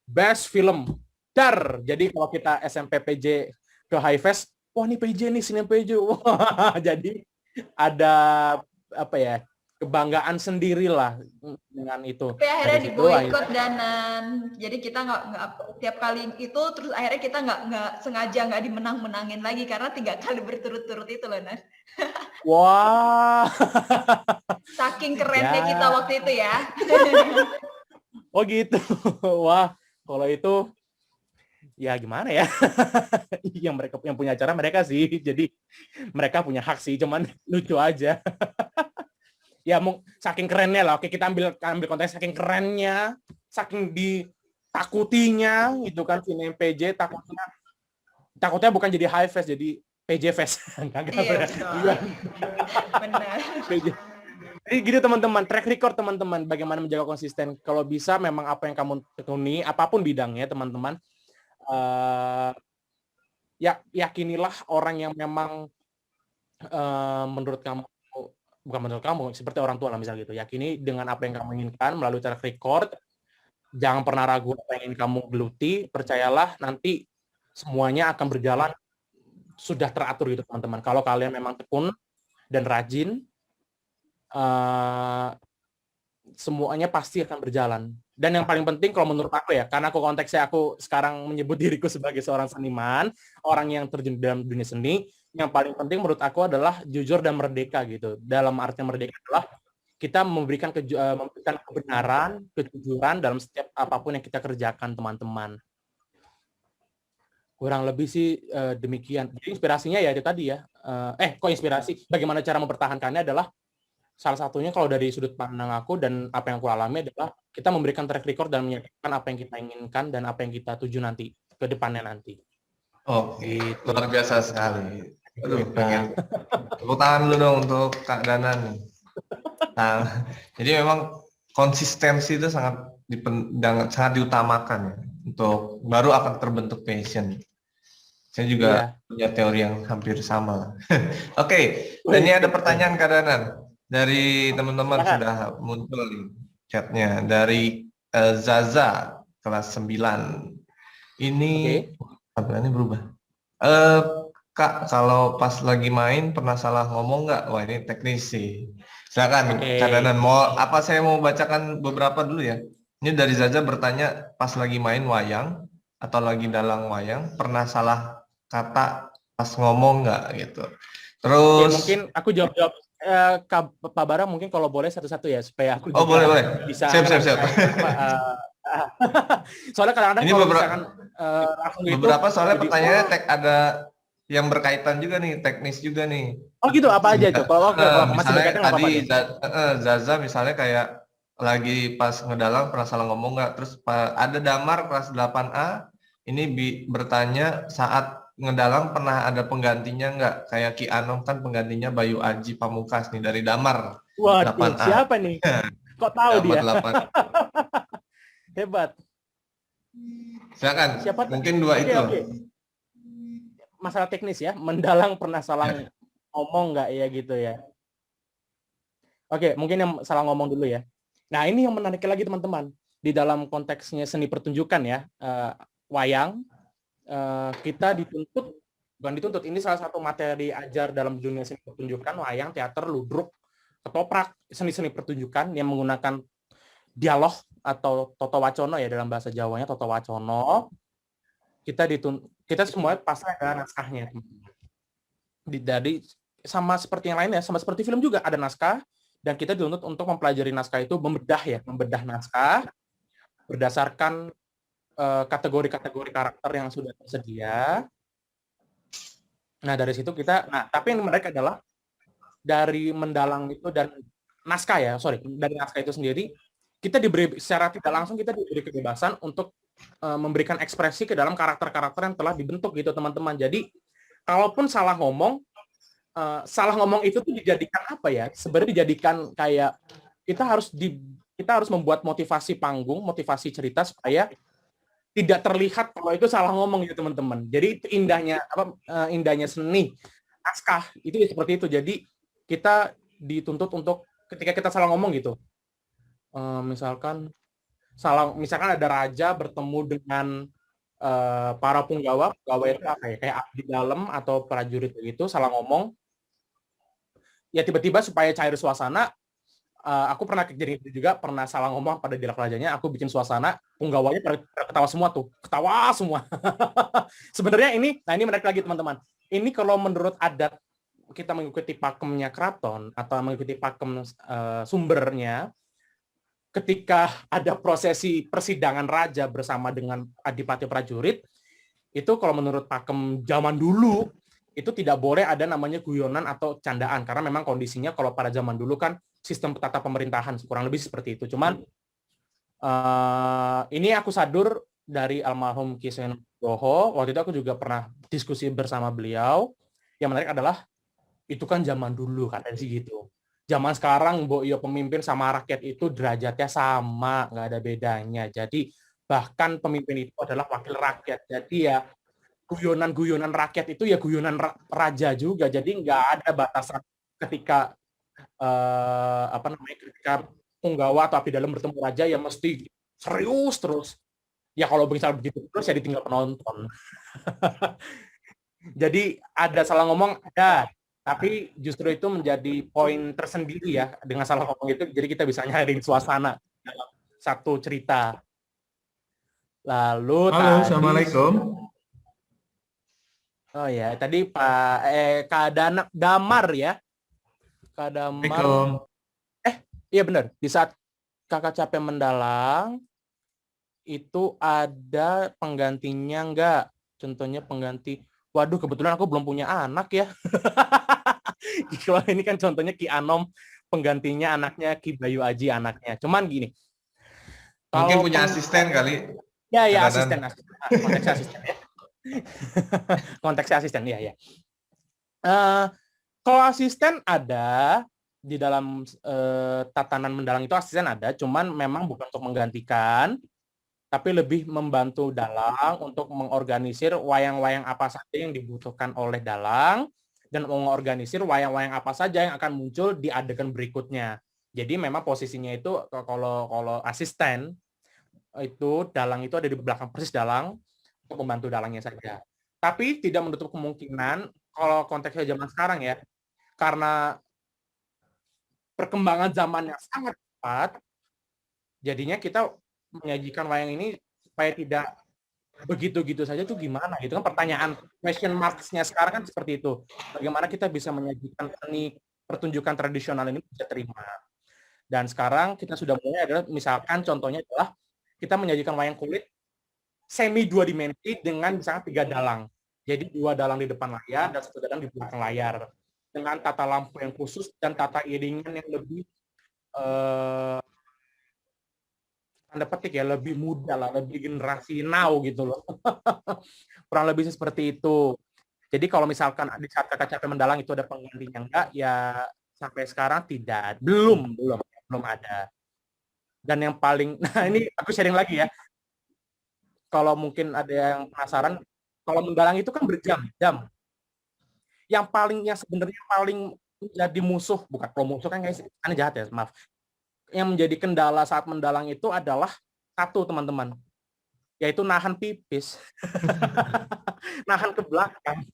best film dar. Jadi kalau kita SMP PJ ke High Fest, wah ini PJ nih, sini PJ. Wah, jadi ada apa ya? Kebanggaan sendirilah dengan itu. Tapi akhirnya Dari situ diboikot Danan. Jadi kita nggak tiap kali itu terus akhirnya kita nggak sengaja nggak dimenang-menangin lagi karena 3 kali berturut-turut itu loh Nan. wah. Saking kerennya Ya. kita waktu itu ya. Oh gitu. Wah, kalau itu ya gimana ya? yang punya acara mereka sih. Jadi mereka punya hak sih, cuman lucu aja. Ya saking kerennya lah. Oke, kita ambil konteks saking kerennya, saking ditakutinya gitu kan film PJ takutnya bukan jadi High Fest, jadi PJ Fest. Iya, betul. Benar. Jadi gitu teman-teman, track record teman-teman, bagaimana menjaga konsisten. Kalau bisa memang apa yang kamu tekuni, apapun bidangnya teman-teman, yakinilah orang yang memang menurut kamu, bukan menurut kamu, seperti orang tua lah misalnya gitu. Yakini dengan apa yang kamu inginkan melalui track record. Jangan pernah ragu apa yang ingin kamu geluti, percayalah nanti semuanya akan berjalan sudah teratur gitu teman-teman. Kalau kalian memang tekun dan rajin, semuanya pasti akan berjalan. Dan yang paling penting kalau menurut aku ya, karena konteksnya aku sekarang menyebut diriku sebagai seorang seniman, orang yang terjun dalam dunia seni, yang paling penting menurut aku adalah jujur dan merdeka gitu. Dalam arti merdeka adalah kita memberikan kebenaran, kejujuran dalam setiap apapun yang kita kerjakan teman-teman. Kurang lebih sih demikian. Jadi inspirasinya ya itu tadi ya. Kok inspirasi? Bagaimana cara mempertahankannya adalah salah satunya kalau dari sudut pandang aku dan apa yang aku alami adalah kita memberikan track record dan menyatakan apa yang kita inginkan dan apa yang kita tuju nanti ke depannya nanti. Oke, Gitu. luar biasa sekali. Aduh, Gitu. pengen tepuk tangan dulu dong untuk Kak Danan. Nah, jadi memang konsistensi itu sangat diutamakan ya, untuk baru akan terbentuk passion. Saya juga Iya. punya teori yang hampir sama. Oke, dan ini ada pertanyaan Kak Danan dari teman-teman Silakan. sudah muncul di chatnya dari Zaza kelas 9. Ini tampilannya berubah. Kak, kalau pas lagi main pernah salah ngomong nggak? Wah, ini teknis sih. Silakan, Kak Danan. Saya mau bacakan beberapa dulu ya. Ini dari Zaza bertanya, pas lagi main wayang atau lagi dalang wayang, pernah salah kata pas ngomong nggak gitu. Terus mungkin aku jawab Pak Bara mungkin kalau boleh satu-satu ya supaya aku juga boleh. bisa Siap. Soalnya kadang-kadang ini kalau misalkan langsung beberapa soalnya jadi, pertanyaannya ada yang berkaitan juga nih, teknis juga nih. Oh gitu, apa aja itu? Kalau masih berkaitan nggak tadi apa-apa. Zaza misalnya kayak lagi pas ngedalang pernah salah ngomong nggak? Terus ada Damar kelas 8A ini bertanya saat ngedalang pernah ada penggantinya nggak? Kayak Ki Anom kan penggantinya Bayu Aji Pamungkas nih dari Damar. Waduh, 8A. siapa nih? Kok tahu dia? 8. Hebat. Silakan. Siapa? Mungkin dua itu. Masalah teknis ya, mendalang pernah salah ngomong nggak ya gitu ya. Oke, mungkin yang salah ngomong dulu ya. Nah, ini yang menarik lagi teman-teman. Di dalam konteksnya seni pertunjukan ya, wayang, kita bukan dituntut, ini salah satu materi ajar dalam dunia seni pertunjukan, wayang, teater, ludruk, ketoprak, seni-seni pertunjukan yang menggunakan dialog atau toto wacono ya dalam bahasa Jawanya, toto wacono. Kita semua pasti ada naskahnya. Dari sama seperti yang lainnya, sama seperti film juga ada naskah dan kita dituntut untuk mempelajari naskah itu, membedah naskah berdasarkan kategori-kategori karakter yang sudah tersedia. Nah, dari situ tapi yang menarik adalah dari mendalang itu dan dari naskah itu sendiri kita diberi secara tidak langsung kita diberi kebebasan untuk memberikan ekspresi ke dalam karakter-karakter yang telah dibentuk gitu teman-teman. Jadi kalaupun salah ngomong itu tuh dijadikan apa ya? Sebenarnya dijadikan kayak kita harus membuat motivasi panggung, motivasi cerita supaya tidak terlihat kalau itu salah ngomong gitu teman-teman. Jadi itu indahnya seni naskah itu seperti itu. Jadi kita dituntut untuk ketika kita salah ngomong gitu. Misalkan ada raja bertemu dengan para punggawa itu apa ya, kayak abdi dalam atau prajurit begitu, salah ngomong ya tiba-tiba supaya cair suasana, aku pernah kejadian itu juga, pernah salah ngomong pada dialog rajanya, aku bikin suasana punggawanya ketawa semua sebenarnya ini menarik lagi teman-teman. Ini kalau menurut adat kita mengikuti pakemnya keraton atau mengikuti pakem sumbernya, ketika ada prosesi persidangan raja bersama dengan adipati prajurit, itu kalau menurut pakem zaman dulu, itu tidak boleh ada namanya guyonan atau candaan, karena memang kondisinya kalau pada zaman dulu kan sistem tata pemerintahan, kurang lebih seperti itu. Cuman, ini aku sadur dari almarhum Ki Seno Nugroho, waktu itu aku juga pernah diskusi bersama beliau, yang menarik adalah, itu kan zaman dulu, katanya sih gitu. Zaman sekarang, pemimpin sama rakyat itu derajatnya sama, nggak ada bedanya. Jadi, bahkan pemimpin itu adalah wakil rakyat. Jadi ya, guyonan rakyat itu ya guyonan raja juga. Jadi nggak ada batasan ketika ketika punggawa atau abdi dalam bertemu raja ya mesti serius terus. Ya kalau misalnya begitu terus ya ditinggal penonton. Jadi ada salah ngomong, ada. Tapi justru itu menjadi poin tersendiri ya, dengan salah ngomong itu, jadi kita bisa nyariin suasana dalam satu cerita. Lalu Halo, Assalamualaikum. Oh ya, tadi Kak Damar ya. Kak Damar. Iya benar. Di saat Kakak capek mendalang, itu ada penggantinya enggak? Contohnya pengganti. Waduh, kebetulan aku belum punya anak ya. Kalau ini kan contohnya Ki Anom, penggantinya anaknya Ki Bayu Aji anaknya. Cuman gini, Mungkin kalau punya asisten kali, ya kadang-kadang. asisten, konteksnya asisten ya. Konteksnya asisten ya. Eh, Kalau asisten ada di dalam tatanan mendalang itu asisten ada, cuman memang bukan untuk menggantikan, tapi lebih membantu dalang untuk mengorganisir wayang-wayang apa saja yang dibutuhkan oleh dalang dan mengorganisir wayang-wayang apa saja yang akan muncul di adegan berikutnya. Jadi memang posisinya itu kalau asisten itu dalang itu ada di belakang persis dalang untuk membantu dalangnya saja. Tapi tidak menutup kemungkinan kalau konteksnya zaman sekarang ya, karena perkembangan zaman yang sangat cepat, jadinya kita menyajikan wayang ini supaya tidak begitu-gitu saja tuh gimana gitu kan, pertanyaan question marks-nya sekarang kan seperti itu. Bagaimana kita bisa menyajikan seni pertunjukan tradisional ini bisa terima. Dan sekarang kita sudah mulai adalah misalkan contohnya adalah kita menyajikan wayang kulit semi dua dimensi dengan misalnya 3 dalang. Jadi 2 dalang di depan layar dan 1 dalang di belakang layar dengan tata lampu yang khusus dan tata iringan yang lebih tanda petik ya, lebih muda lah, lebih generasi now gitu loh. Kurang lebih seperti itu. Jadi kalau misalkan di saat kakak capek mendalang itu ada penggantinya enggak, ya sampai sekarang tidak, belum ada. Dan yang paling, nah ini aku sharing lagi ya, kalau mungkin ada yang penasaran, kalau mendalang itu kan berjam-jam. Yang sebenarnya paling jadi musuh, bukan kalau musuh kan guys, kan jahat ya, maaf. Yang menjadi kendala saat mendalang itu adalah satu teman-teman, yaitu nahan pipis. Nahan ke belakang.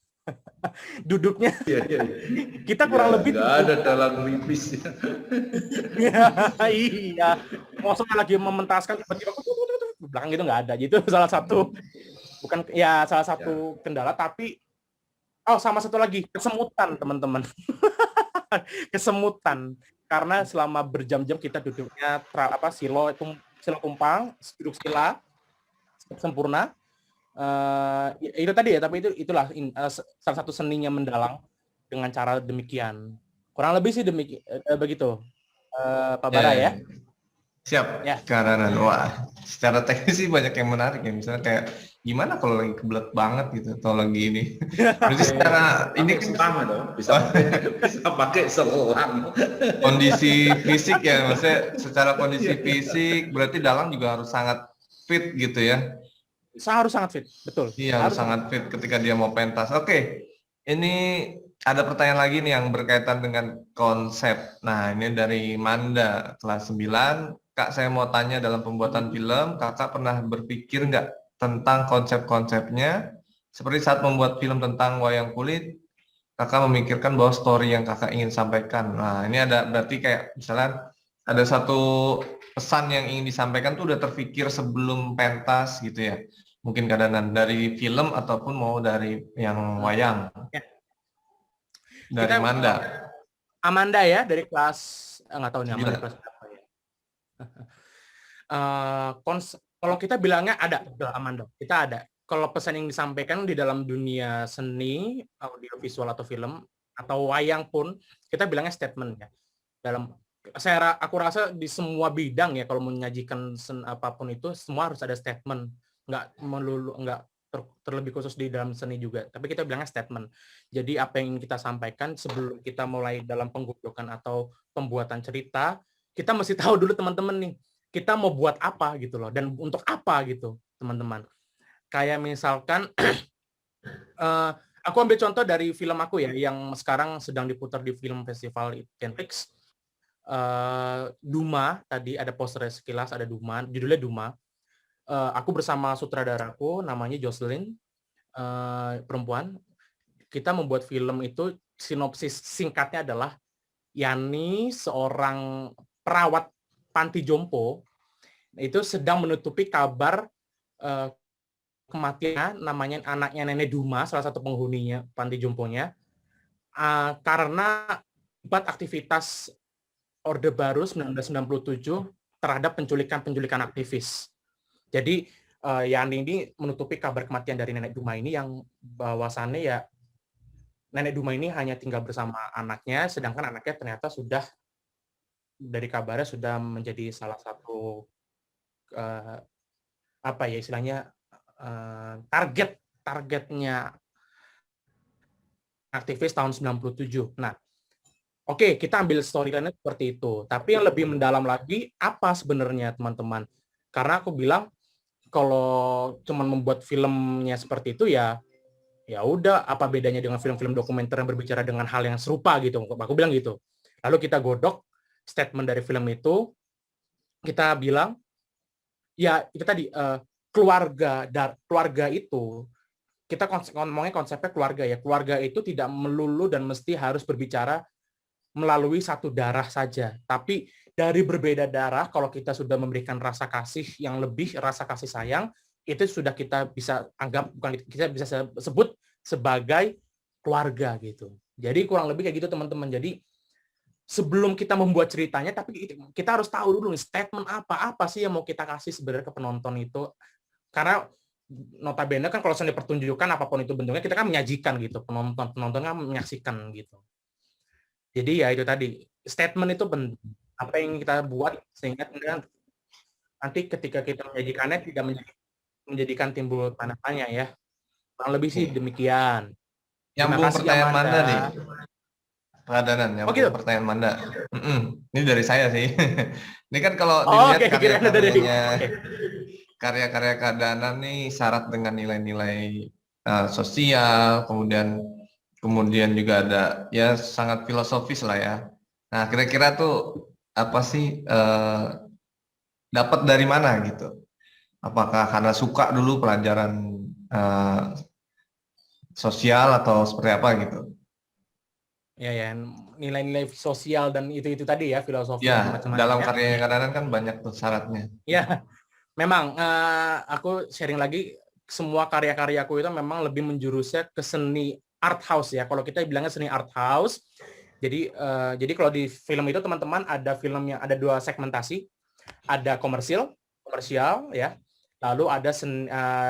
Duduknya kita kurang lebih nggak ada dalang pipis. iya. Maksudnya lagi mementaskan tiba-tiba ke belakang gitu nggak ada. Itu salah satu salah satu kendala, tapi sama satu lagi kesemutan teman-teman. Kesemutan karena selama berjam-jam kita duduknya silo kumpang, duduk sila sempurna. Itu tadi ya, tapi itulah salah satu seninya mendalang dengan cara demikian. Kurang lebih sih begitu, Pak Bara ya. Siap, Ya. Karanan. Wah, secara teknis sih banyak yang menarik ya. Misalnya kayak gimana kalau lagi kebelet banget gitu, atau lagi ini. Berarti secara ini kan selang atau bisa pakai selang. kondisi fisik ya, maksudnya secara kondisi fisik berarti dalang juga harus sangat fit gitu ya. Harus sangat fit, betul. Iya, harus sangat fit ketika dia mau pentas. Oke, ini ada pertanyaan lagi nih yang berkaitan dengan konsep. Nah, ini dari Manda, kelas 9. Kak, saya mau tanya, dalam pembuatan film, kakak pernah berpikir nggak tentang konsep-konsepnya? Seperti saat membuat film tentang wayang kulit, kakak memikirkan bahwa story yang kakak ingin sampaikan. Nah, ini ada berarti kayak misalnya ada satu pesan yang ingin disampaikan tuh udah terpikir sebelum pentas gitu ya. Mungkin kadang dari film ataupun mau dari yang wayang. Ya. Dari Manda. Amanda ya, dari kelas nggak tahu nih Amanda kelas berapa ya. Kalau kita bilangnya ada Amanda, kita ada. Kalau pesan yang disampaikan di dalam dunia seni, audio visual atau film atau wayang pun, kita bilangnya statement ya. Aku rasa di semua bidang ya, kalau menyajikan apapun itu semua harus ada statement. Nggak terlebih khusus di dalam seni juga, tapi kita bilangnya statement. Jadi apa yang ingin kita sampaikan sebelum kita mulai dalam penggodokan atau pembuatan cerita, kita mesti tahu dulu teman-teman nih, kita mau buat apa gitu loh, dan untuk apa gitu teman-teman. Kayak misalkan aku ambil contoh dari film aku ya, yang sekarang sedang diputar di film festival Genflix. Duma, tadi ada poster sekilas, ada Duma, judulnya Duma. Aku bersama sutradaraku namanya Jocelyn, perempuan. Kita membuat film itu, sinopsis singkatnya adalah Yani, seorang perawat panti jompo, itu sedang menutupi kabar kematian namanya anaknya Nenek Duma, salah satu penghuninya panti jomponya, karena akibat aktivitas Orde Baru 1997 terhadap penculikan aktivis. Jadi Yani ini menutupi kabar kematian dari Nenek Duma ini yang bahwasannya ya Nenek Duma ini hanya tinggal bersama anaknya, sedangkan anaknya ternyata sudah dari kabarnya sudah menjadi salah satu apa ya istilahnya targetnya aktivis tahun 97. Nah, oke, kita ambil storyline-nya seperti itu. Tapi yang lebih mendalam lagi, apa sebenarnya teman-teman? Karena aku bilang, kalau cuman membuat filmnya seperti itu ya udah, apa bedanya dengan film-film dokumenter yang berbicara dengan hal yang serupa gitu. Aku bilang gitu. Lalu kita godok statement dari film itu, kita bilang, ya itu tadi, keluarga itu, kita ngomongnya konsepnya keluarga ya. Keluarga itu tidak melulu dan mesti harus berbicara melalui satu darah saja. Tapi dari berbeda darah, kalau kita sudah memberikan rasa kasih yang lebih, rasa kasih sayang, itu sudah kita bisa anggap, bukan kita bisa sebut sebagai keluarga gitu. Jadi kurang lebih kayak gitu teman-teman. Jadi sebelum kita membuat ceritanya, tapi kita harus tahu dulu nih statement apa sih yang mau kita kasih sebenarnya ke penonton itu. Karena notabene kan kalau misalnya pertunjukan apapun itu bentuknya, kita kan menyajikan gitu, penonton kan menyaksikan gitu. Jadi ya itu tadi, statement itu penting. Apa yang kita buat sehingga nanti ketika kita menyajikannya tidak menjadikan timbul tanda tanya ya. Kurang lebih sih demikian. Terima Nyambung kasih pertanyaan Amanda. Manda nih. Radanan, nyambung gitu. pertanyaan Manda. Ini dari saya sih. Ini kan kalau Oh, dilihat oke, kira-kira dari. karya-karya Kak nih syarat dengan nilai-nilai sosial, kemudian juga ada ya sangat filosofis lah ya. Nah, kira-kira tuh apa sih dapat dari mana gitu? Apakah karena suka dulu pelajaran sosial atau seperti apa gitu? Ya, nilai-nilai sosial dan itu tadi ya, filosofi Ya, dan macam-macam. dalam Ya. karya Kak kan banyak tuh syaratnya. Ya, memang aku sharing lagi, semua karya-karyaku itu memang lebih menjurusnya ke seni art house ya. Kalau kita bilangnya seni art house, jadi kalau di film itu teman-teman ada filmnya, ada dua segmentasi, ada komersial ya, lalu ada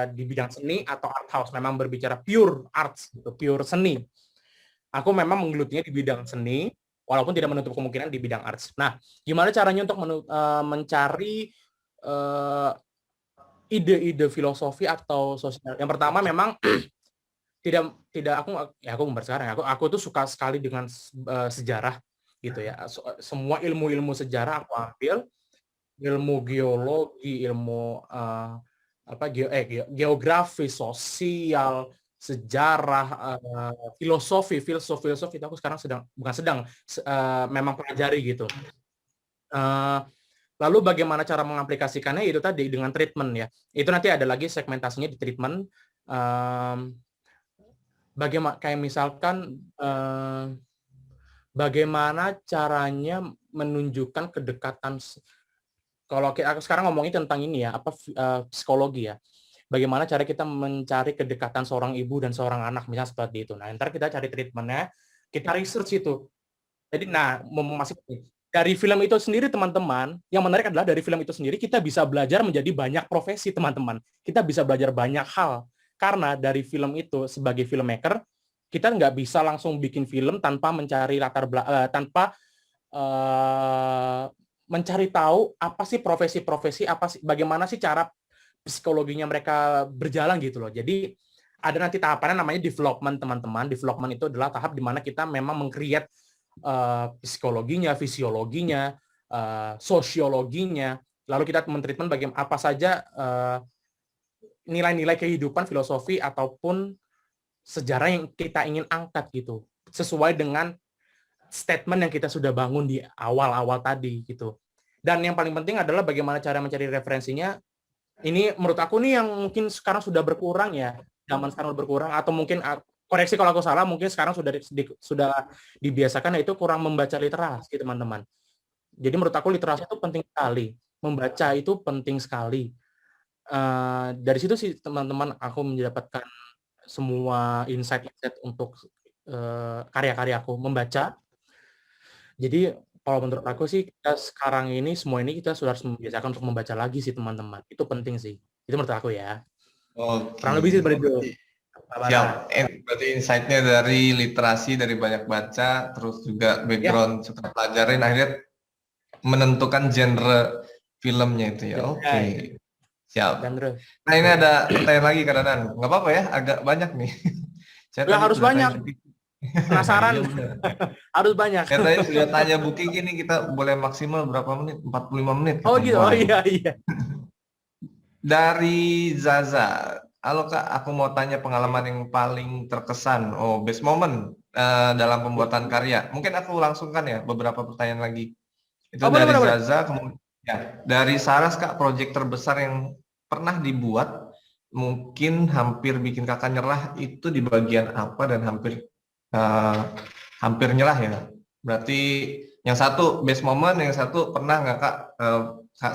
di bidang seni atau art house, memang berbicara pure arts, pure seni. Aku memang menggelutinya di bidang seni, walaupun tidak menutup kemungkinan di bidang arts. Nah, gimana caranya untuk mencari ide-ide filosofi atau sosial? Yang pertama memang tidak aku membahas sekarang. Aku tuh suka sekali dengan sejarah gitu ya. Semua ilmu-ilmu sejarah aku ambil, ilmu geologi, ilmu geografi, sosial, sejarah, filosofi itu aku sekarang memang pelajari gitu. Lalu bagaimana cara mengaplikasikannya itu tadi dengan treatment ya. Itu nanti ada lagi segmentasinya di treatment. Bagaimana kayak misalkan bagaimana caranya menunjukkan kedekatan. Kalau aku sekarang ngomongin tentang ini ya, psikologi ya. Bagaimana cara kita mencari kedekatan seorang ibu dan seorang anak, misalnya seperti itu. Nah, ntar kita cari treatmentnya, kita research itu. Jadi, masih dari film itu sendiri, teman-teman, yang menarik adalah dari film itu sendiri kita bisa belajar menjadi banyak profesi, teman-teman. Kita bisa belajar banyak hal. Karena dari film itu, sebagai filmmaker, kita nggak bisa langsung bikin film tanpa mencari tanpa mencari tahu apa sih profesi-profesi, bagaimana sih cara psikologinya mereka berjalan gitu loh. Jadi ada nanti tahapannya namanya development, teman-teman. Development itu adalah tahap di mana kita memang meng-create psikologinya, fisiologinya, sosiologinya. Lalu kita men-treatment bagaimana apa saja nilai-nilai kehidupan, filosofi ataupun sejarah yang kita ingin angkat gitu, sesuai dengan statement yang kita sudah bangun di awal-awal tadi gitu. Dan yang paling penting adalah bagaimana cara mencari referensinya. Ini menurut aku nih yang mungkin sekarang sudah berkurang ya, zaman sekarang berkurang, atau mungkin koreksi kalau aku salah, mungkin sekarang sudah dibiasakan, yaitu kurang membaca literasi, teman-teman. Jadi menurut aku literasi itu penting sekali, membaca itu penting sekali. Dari situ sih teman-teman aku mendapatkan semua insight untuk karya-karyaku, membaca. Jadi kalau menurut aku sih, kita sekarang ini semua ini kita sudah harus membiasakan untuk membaca lagi sih, teman-teman. Itu penting sih. Itu menurut aku ya. Oke. Kurang lebih sih seperti itu. Siap. Berarti insight-nya dari literasi, dari banyak baca, terus juga background suka pelajarin, akhirnya menentukan genre filmnya itu ya. Oke. Siap. Genre. Nah ini ada pertanyaan lagi Kak Dadan. Nggak apa-apa ya, agak banyak nih. Saya Ya, tadi harus sudah banyak. tanya sedikit. Penasaran. Iya, benar. Harus banyak. Saya tadi sudah tanya Bu Kiki nih, kita boleh maksimal berapa menit? 45 menit. Oh katanya. gitu. Oh Wah. iya. Dari Zaza, halo Kak, aku mau tanya pengalaman yang paling terkesan, best moment dalam pembuatan karya. Mungkin aku langsungkan ya beberapa pertanyaan lagi. Itu Boleh, dari boleh. Zaza, kemudian ya, dari Saras Kak, proyek terbesar yang pernah dibuat, mungkin hampir bikin Kakak nyerah itu di bagian apa dan hampir nyerah ya. Berarti yang satu best moment, yang satu pernah nggak Kak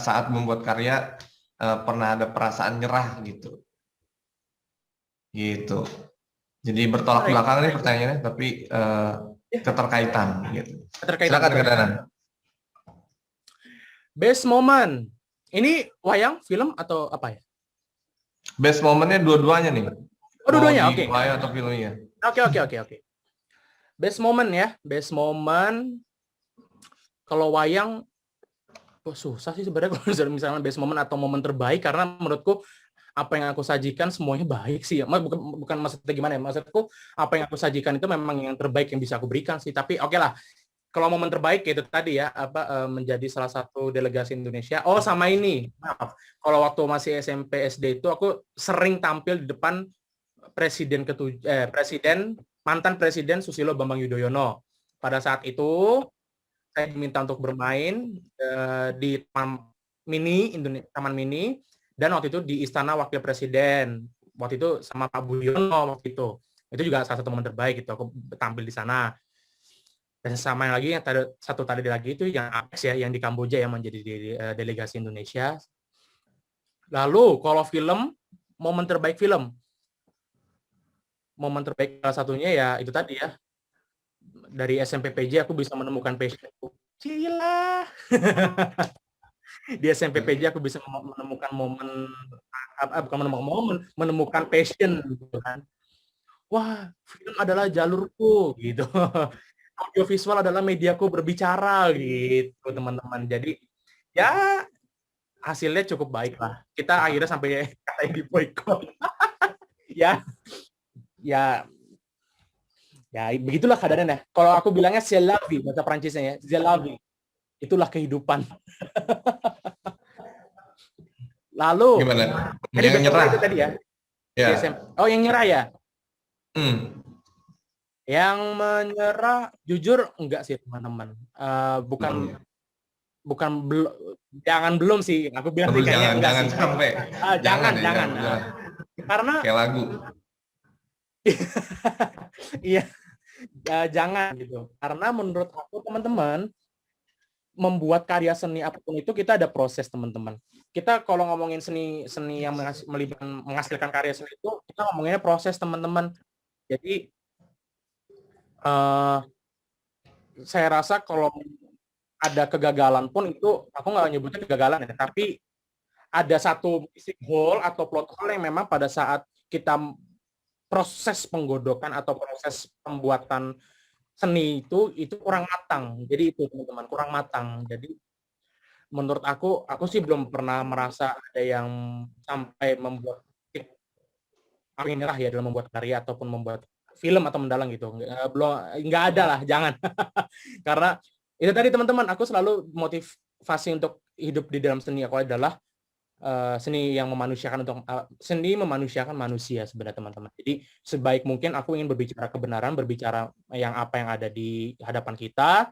saat membuat karya pernah ada perasaan nyerah gitu. Gitu. Jadi bertolak belakang nih pertanyaannya, tapi keterkaitan gitu. Silakan Kak Dadan. Best moment. Ini wayang, film atau apa ya? Best momentnya dua-duanya nih. Oh, dua-duanya, oke. Wayang atau filmnya. Oke. Best moment ya. Best moment. Kalau wayang, susah sih sebenarnya kalau misalnya best moment atau momen terbaik, karena menurutku apa yang aku sajikan semuanya baik sih. Bukan maksudnya gimana ya. Maksudku apa yang aku sajikan itu memang yang terbaik yang bisa aku berikan sih. Tapi oke lah. Kalau momen terbaik itu tadi ya, menjadi salah satu delegasi Indonesia. Oh, sama ini. Maaf. Kalau waktu masih SMP SD itu aku sering tampil di depan mantan presiden Susilo Bambang Yudhoyono. Pada saat itu saya diminta untuk bermain di Taman Mini, dan waktu itu di Istana Wakil Presiden. Waktu itu sama Pak Budiono waktu itu. Itu juga salah satu momen terbaik gitu. Aku tampil di sana. Dan sama yang lagi yang satu tadi lagi itu yang Apex ya, yang di Kamboja yang menjadi delegasi Indonesia. Lalu kalau film, momen terbaik film. Momen terbaik salah satunya ya itu tadi ya. Dari SMP PJ aku bisa menemukan passionku. Gila. Di SMP PJ aku bisa menemukan menemukan passion gitu kan. Wah, film adalah jalurku gitu. Audiovisual adalah mediaku berbicara gitu, teman-teman. Jadi ya hasilnya cukup baik lah. Kita akhirnya sampai katanya di boykot. ya begitulah keadaannya. Kalau aku bilangnya c'est la vie, bahasa Prancisnya ya, c'est la vie. Itulah kehidupan. Lalu gimana? Yang nyerah itu tadi ya. Ya. Oh, yang nyerah ya? Yang menyerah jujur enggak sih, teman-teman. Jangan belum sih. Aku bilang sih kayaknya enggak sih. Sampai. Jangan. Karena kayak lagu. Iya. Jangan gitu. Karena menurut aku, teman-teman, membuat karya seni apapun itu kita ada proses, teman-teman. Kita kalau ngomongin seni yang menghasilkan karya seni itu kita ngomonginnya proses, teman-teman. Jadi saya rasa kalau ada kegagalan pun itu aku nggak nyebutnya kegagalan ya, tapi ada satu basic hole atau plot hole yang memang pada saat kita proses penggodokan atau proses pembuatan seni itu kurang matang. Jadi itu, teman-teman, kurang matang. Jadi menurut aku sih belum pernah merasa ada yang sampai membuat aku nyerah ya dalam membuat karya ataupun membuat film atau mendalang gitu. Nggak ada lah, jangan. Karena itu tadi, teman-teman, aku selalu motivasi untuk hidup di dalam seni aku adalah seni yang memanusiakan manusia sebenarnya, teman-teman. Jadi sebaik mungkin aku ingin berbicara kebenaran, berbicara apa yang ada di hadapan kita,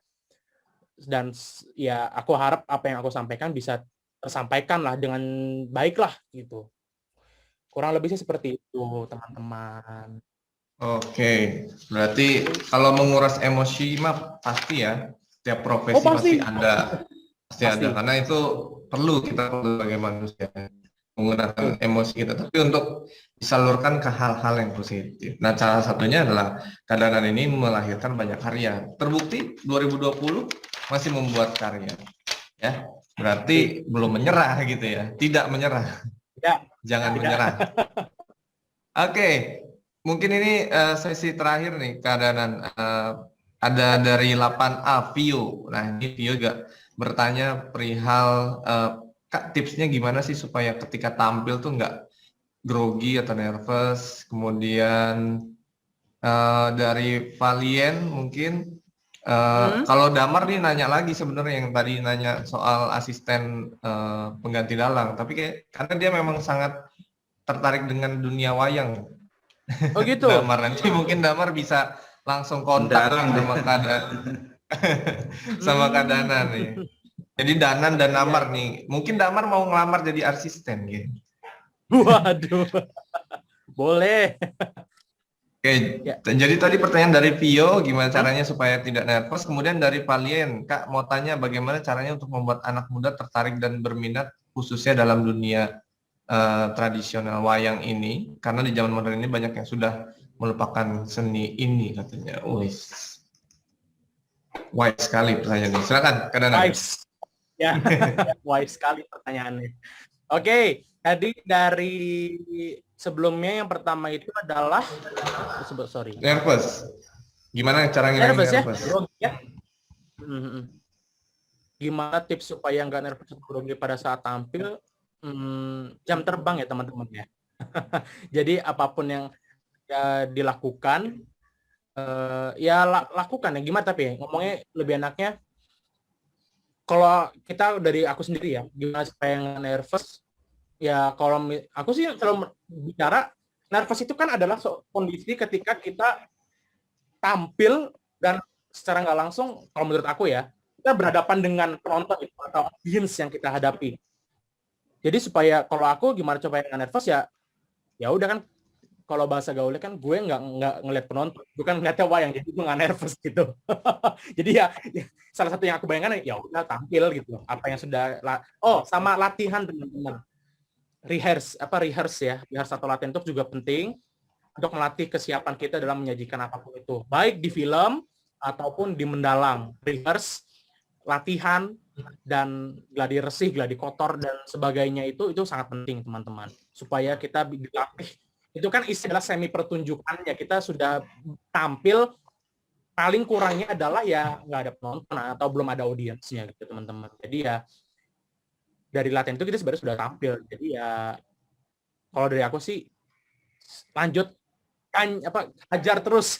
dan ya aku harap apa yang aku sampaikan bisa tersampaikan lah dengan baik lah gitu. Kurang lebih sih seperti itu, teman-teman. Oke, berarti kalau menguras emosi mah pasti ya, setiap profesi pasti ada karena itu perlu sebagai manusia menggunakan emosi kita, tapi untuk disalurkan ke hal-hal yang positif. Nah, salah satunya adalah Dadan ini melahirkan banyak karya. Terbukti 2020 masih membuat karya, ya. Berarti belum menyerah gitu ya, tidak menyerah. Ya, Jangan tidak. menyerah. Oke, mungkin ini sesi terakhir nih keadaan ada dari 8A Vio. Nah, ini Vio juga bertanya perihal Kak, tipsnya gimana sih supaya ketika tampil tuh nggak grogi atau nervous. Kemudian dari Valien mungkin kalau Damar nih nanya lagi sebenarnya yang tadi nanya soal asisten pengganti dalang, tapi karena dia memang sangat tertarik dengan dunia wayang. Oh gitu. Damar nanti mungkin Damar bisa langsung kontak Mendarang nih sama sama Kak Danan nih. Jadi Danan dan Damar nih. Mungkin Damar mau ngelamar jadi asisten gitu. Waduh. Boleh. Oke, Ya. jadi tadi pertanyaan dari Vio, gimana caranya supaya tidak nervous. Kemudian dari Valien, Kak mau tanya bagaimana caranya untuk membuat anak muda tertarik dan berminat khususnya dalam dunia tradisional wayang ini, karena di zaman modern ini banyak yang sudah melupakan seni ini katanya. Wis, wise sekali pertanyaannya. Silakan, Kak Danan. Wise. Ya, wise sekali pertanyaannya. Oke, tadi dari sebelumnya yang pertama itu adalah sorry. Nervous. Gimana cara Nervous ya? nervous? Grogi ya? Gimana tips supaya nggak nervous grogi pada saat tampil? Jam terbang ya teman-teman ya. Jadi apapun yang ya dilakukan, lakukan ya. Gimana tapi ya, ngomongnya lebih enaknya kalau kita dari aku sendiri ya, gimana supaya nggak nervous? Ya kalau aku sih selalu bicara nervous itu kan adalah kondisi ketika kita tampil dan secara nggak langsung, kalau menurut aku ya, kita berhadapan dengan penonton atau audience yang kita hadapi. Jadi supaya kalau aku gimana supaya nggak nervous ya udah kan, kalau bahasa gaulnya kan gue nggak ngeliat penonton, bukan ngeliatnya wayang, jadi gue nggak nervous gitu. Jadi ya salah satu yang aku bayangkan ya udah tampil gitu. Apa yang sudah sama latihan teman-teman. Rehearse ya, rehearse atau latihan itu juga penting untuk melatih kesiapan kita dalam menyajikan apapun itu, baik di film ataupun di mendalang. Rehearse, latihan, dan gladi resih, gladi kotor dan sebagainya itu sangat penting teman-teman, supaya kita dilatih. Itu kan istilah semi pertunjukan ya, kita sudah tampil, paling kurangnya adalah ya nggak ada penonton atau belum ada audiensnya gitu teman-teman. Jadi ya dari latihan itu kita sebenarnya sudah tampil. Jadi ya kalau dari aku sih lanjut hajar terus.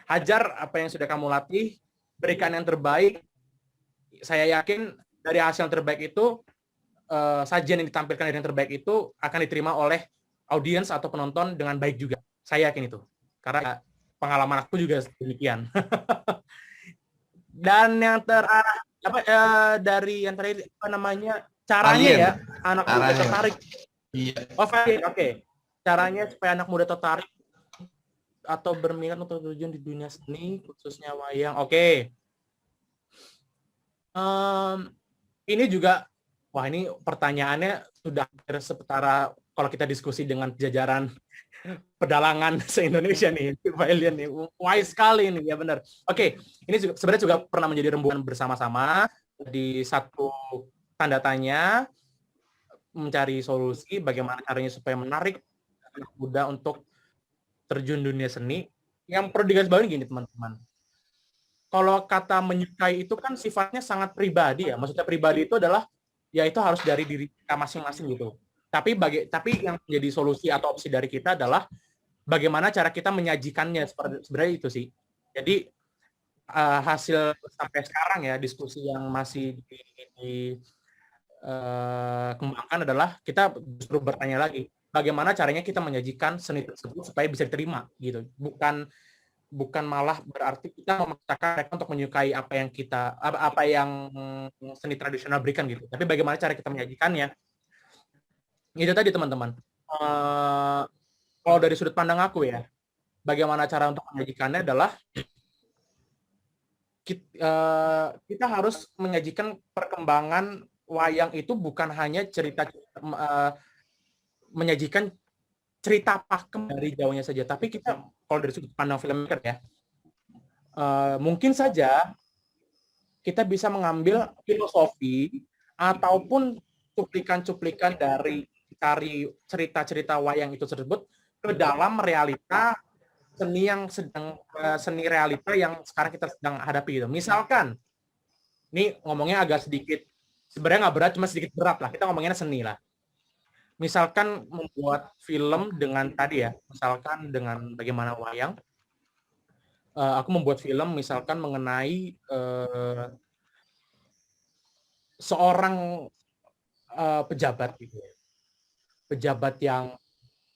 Hajar apa yang sudah kamu latih, berikan yang terbaik. Saya yakin dari hasil yang terbaik itu sajian yang ditampilkan dari yang terbaik itu akan diterima oleh audiens atau penonton dengan baik juga. Saya yakin itu. Karena pengalaman aku juga demikian. Dan yang dari yang terakhir caranya ya anak muda tertarik. Iya. Oke. Caranya supaya anak muda tertarik atau berminat untuk terjun di dunia seni khususnya wayang. Oke. Ini juga ini pertanyaannya sudah setara kalau kita diskusi dengan jajaran pedalangan se-Indonesia nih, Valien nih, wise sekali nih, ya benar. Oke, ini juga sebenarnya juga pernah menjadi rembukan bersama-sama di satu tanda tanya, mencari solusi bagaimana caranya supaya menarik anak muda untuk terjun dunia seni. Yang perlu digarisbawahi gini teman-teman, kalau kata menyukai itu kan sifatnya sangat pribadi ya, maksudnya pribadi itu adalah ya itu harus dari diri kita masing-masing gitu. Tapi yang menjadi solusi atau opsi dari kita adalah bagaimana cara kita menyajikannya, sebenarnya itu sih. Jadi hasil sampai sekarang ya diskusi yang masih dikembangkan adalah kita justru bertanya lagi bagaimana caranya kita menyajikan seni tersebut supaya bisa diterima gitu. Bukan malah berarti kita memaksakan mereka untuk menyukai apa yang seni tradisional berikan gitu. Tapi bagaimana cara kita menyajikannya. Itu tadi teman-teman. Kalau dari sudut pandang aku ya, bagaimana cara untuk menyajikannya adalah kita harus menyajikan perkembangan wayang itu bukan hanya menyajikan cerita pakem dari jauhnya saja, tapi kita kalau dari sudut pandang filmmaker ya, mungkin saja kita bisa mengambil filosofi ataupun cuplikan-cuplikan dari cari cerita-cerita wayang itu tersebut ke dalam realita seni realita yang sekarang kita sedang hadapi gitu. Misalkan, ini ngomongnya agak sedikit, sebenarnya nggak berat, cuma sedikit berat lah. Kita ngomonginnya seni lah. Misalkan membuat film dengan tadi ya, misalkan dengan bagaimana wayang, aku membuat film misalkan mengenai seorang pejabat gitu ya. Pejabat yang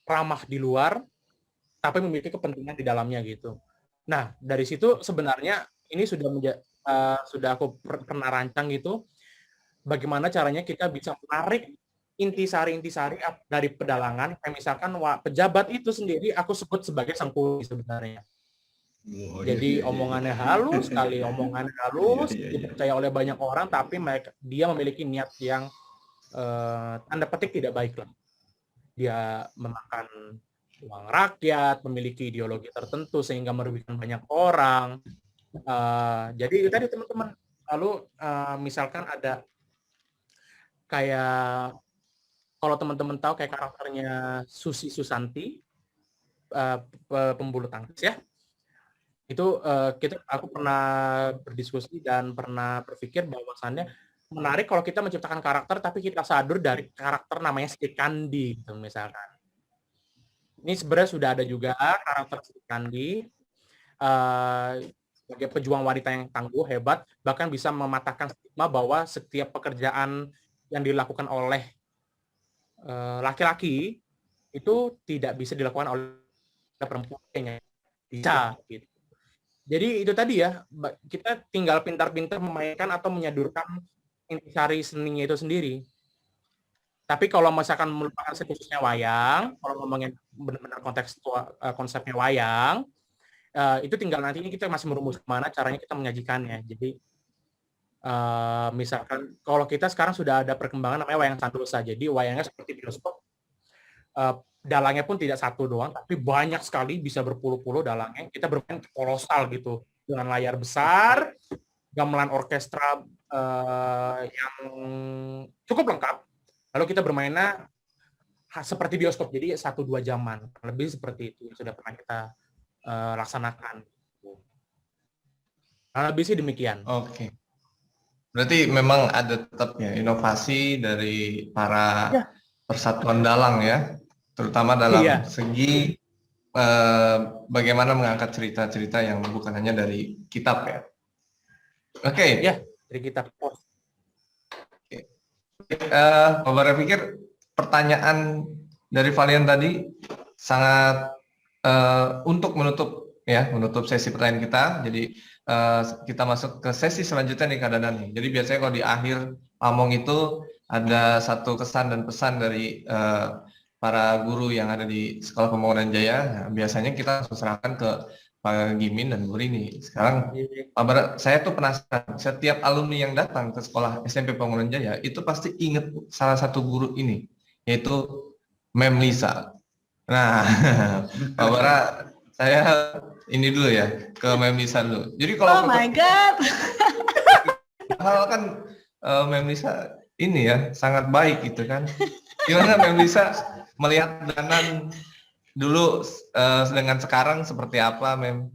ramah di luar, tapi memiliki kepentingan di dalamnya gitu. Nah, dari situ sebenarnya ini sudah aku pernah rancang gitu, bagaimana caranya kita bisa menarik intisari-intisari dari pedalangan, kayak misalkan pejabat itu sendiri aku sebut sebagai sang kuli sebenarnya. Jadi omongannya halus sekali, omongannya halus, dipercaya oleh banyak orang, tapi dia memiliki niat yang tanda petik tidak baik lah. Dia memakan uang rakyat, memiliki ideologi tertentu sehingga merugikan banyak orang. Jadi itu tadi teman-teman. Lalu misalkan ada kayak, kalau teman-teman tahu kayak karakternya Susi Susanti, pembulu tangkis ya. Itu aku pernah berdiskusi dan pernah berpikir bahwasannya menarik kalau kita menciptakan karakter tapi kita sadar dari karakter namanya Sri Kandi gitu misalkan. Ini sebenarnya sudah ada juga karakter Sri Kandi sebagai pejuang wanita yang tangguh, hebat, bahkan bisa mematahkan stigma bahwa setiap pekerjaan yang dilakukan oleh laki-laki itu tidak bisa dilakukan oleh perempuan yang bisa gitu. Jadi itu tadi ya, kita tinggal pintar-pintar memainkan atau menyodorkan intisari seninya itu sendiri. Tapi kalau misalkan merupakan khususnya wayang, kalau ngomongin benar-benar konsepnya wayang, itu tinggal nanti ini kita masih merumuskan mana caranya kita menyajikannya. Jadi misalkan kalau kita sekarang sudah ada perkembangan namanya wayang Santosa. Jadi wayangnya seperti bioskop, dalangnya pun tidak satu doang, tapi banyak sekali, bisa berpuluh-puluh dalangnya. Kita bermain kolosal gitu dengan layar besar, gamelan orkestra yang cukup lengkap. Lalu kita bermainnya seperti bioskop, jadi 1-2 jaman, lebih seperti itu yang sudah pernah kita laksanakan. Lebih sih demikian. Oke. Berarti memang ada tetap ya inovasi dari para persatuan dalang ya, terutama dalam segi bagaimana mengangkat cerita-cerita yang bukan hanya dari kitab ya. Oke. Ya, dari kitab. Pak Bara pikir pertanyaan dari Valian tadi sangat untuk menutup sesi pertanyaan kita. Jadi kita masuk ke sesi selanjutnya nih Kak Dadan. Jadi biasanya kalau di akhir pamong itu ada satu kesan dan pesan dari para guru yang ada di Sekolah Pembangunan Jaya. Nah, biasanya kita langsung serahkan ke Pak Gimin dan Bu Rini. Sekarang Pak Bara, saya tuh penasaran, setiap alumni yang datang ke sekolah SMP Pembangunan Jaya itu pasti ingat salah satu guru ini, yaitu Mem Lisa. Nah, Pak Bara, saya ini dulu ya, ke Mem Lisa dulu. Jadi kalau my God. hal kan Mem Lisa ini ya, sangat baik gitu kan. Gimana Mem Lisa melihat Danan dulu dengan sekarang seperti apa, Mem?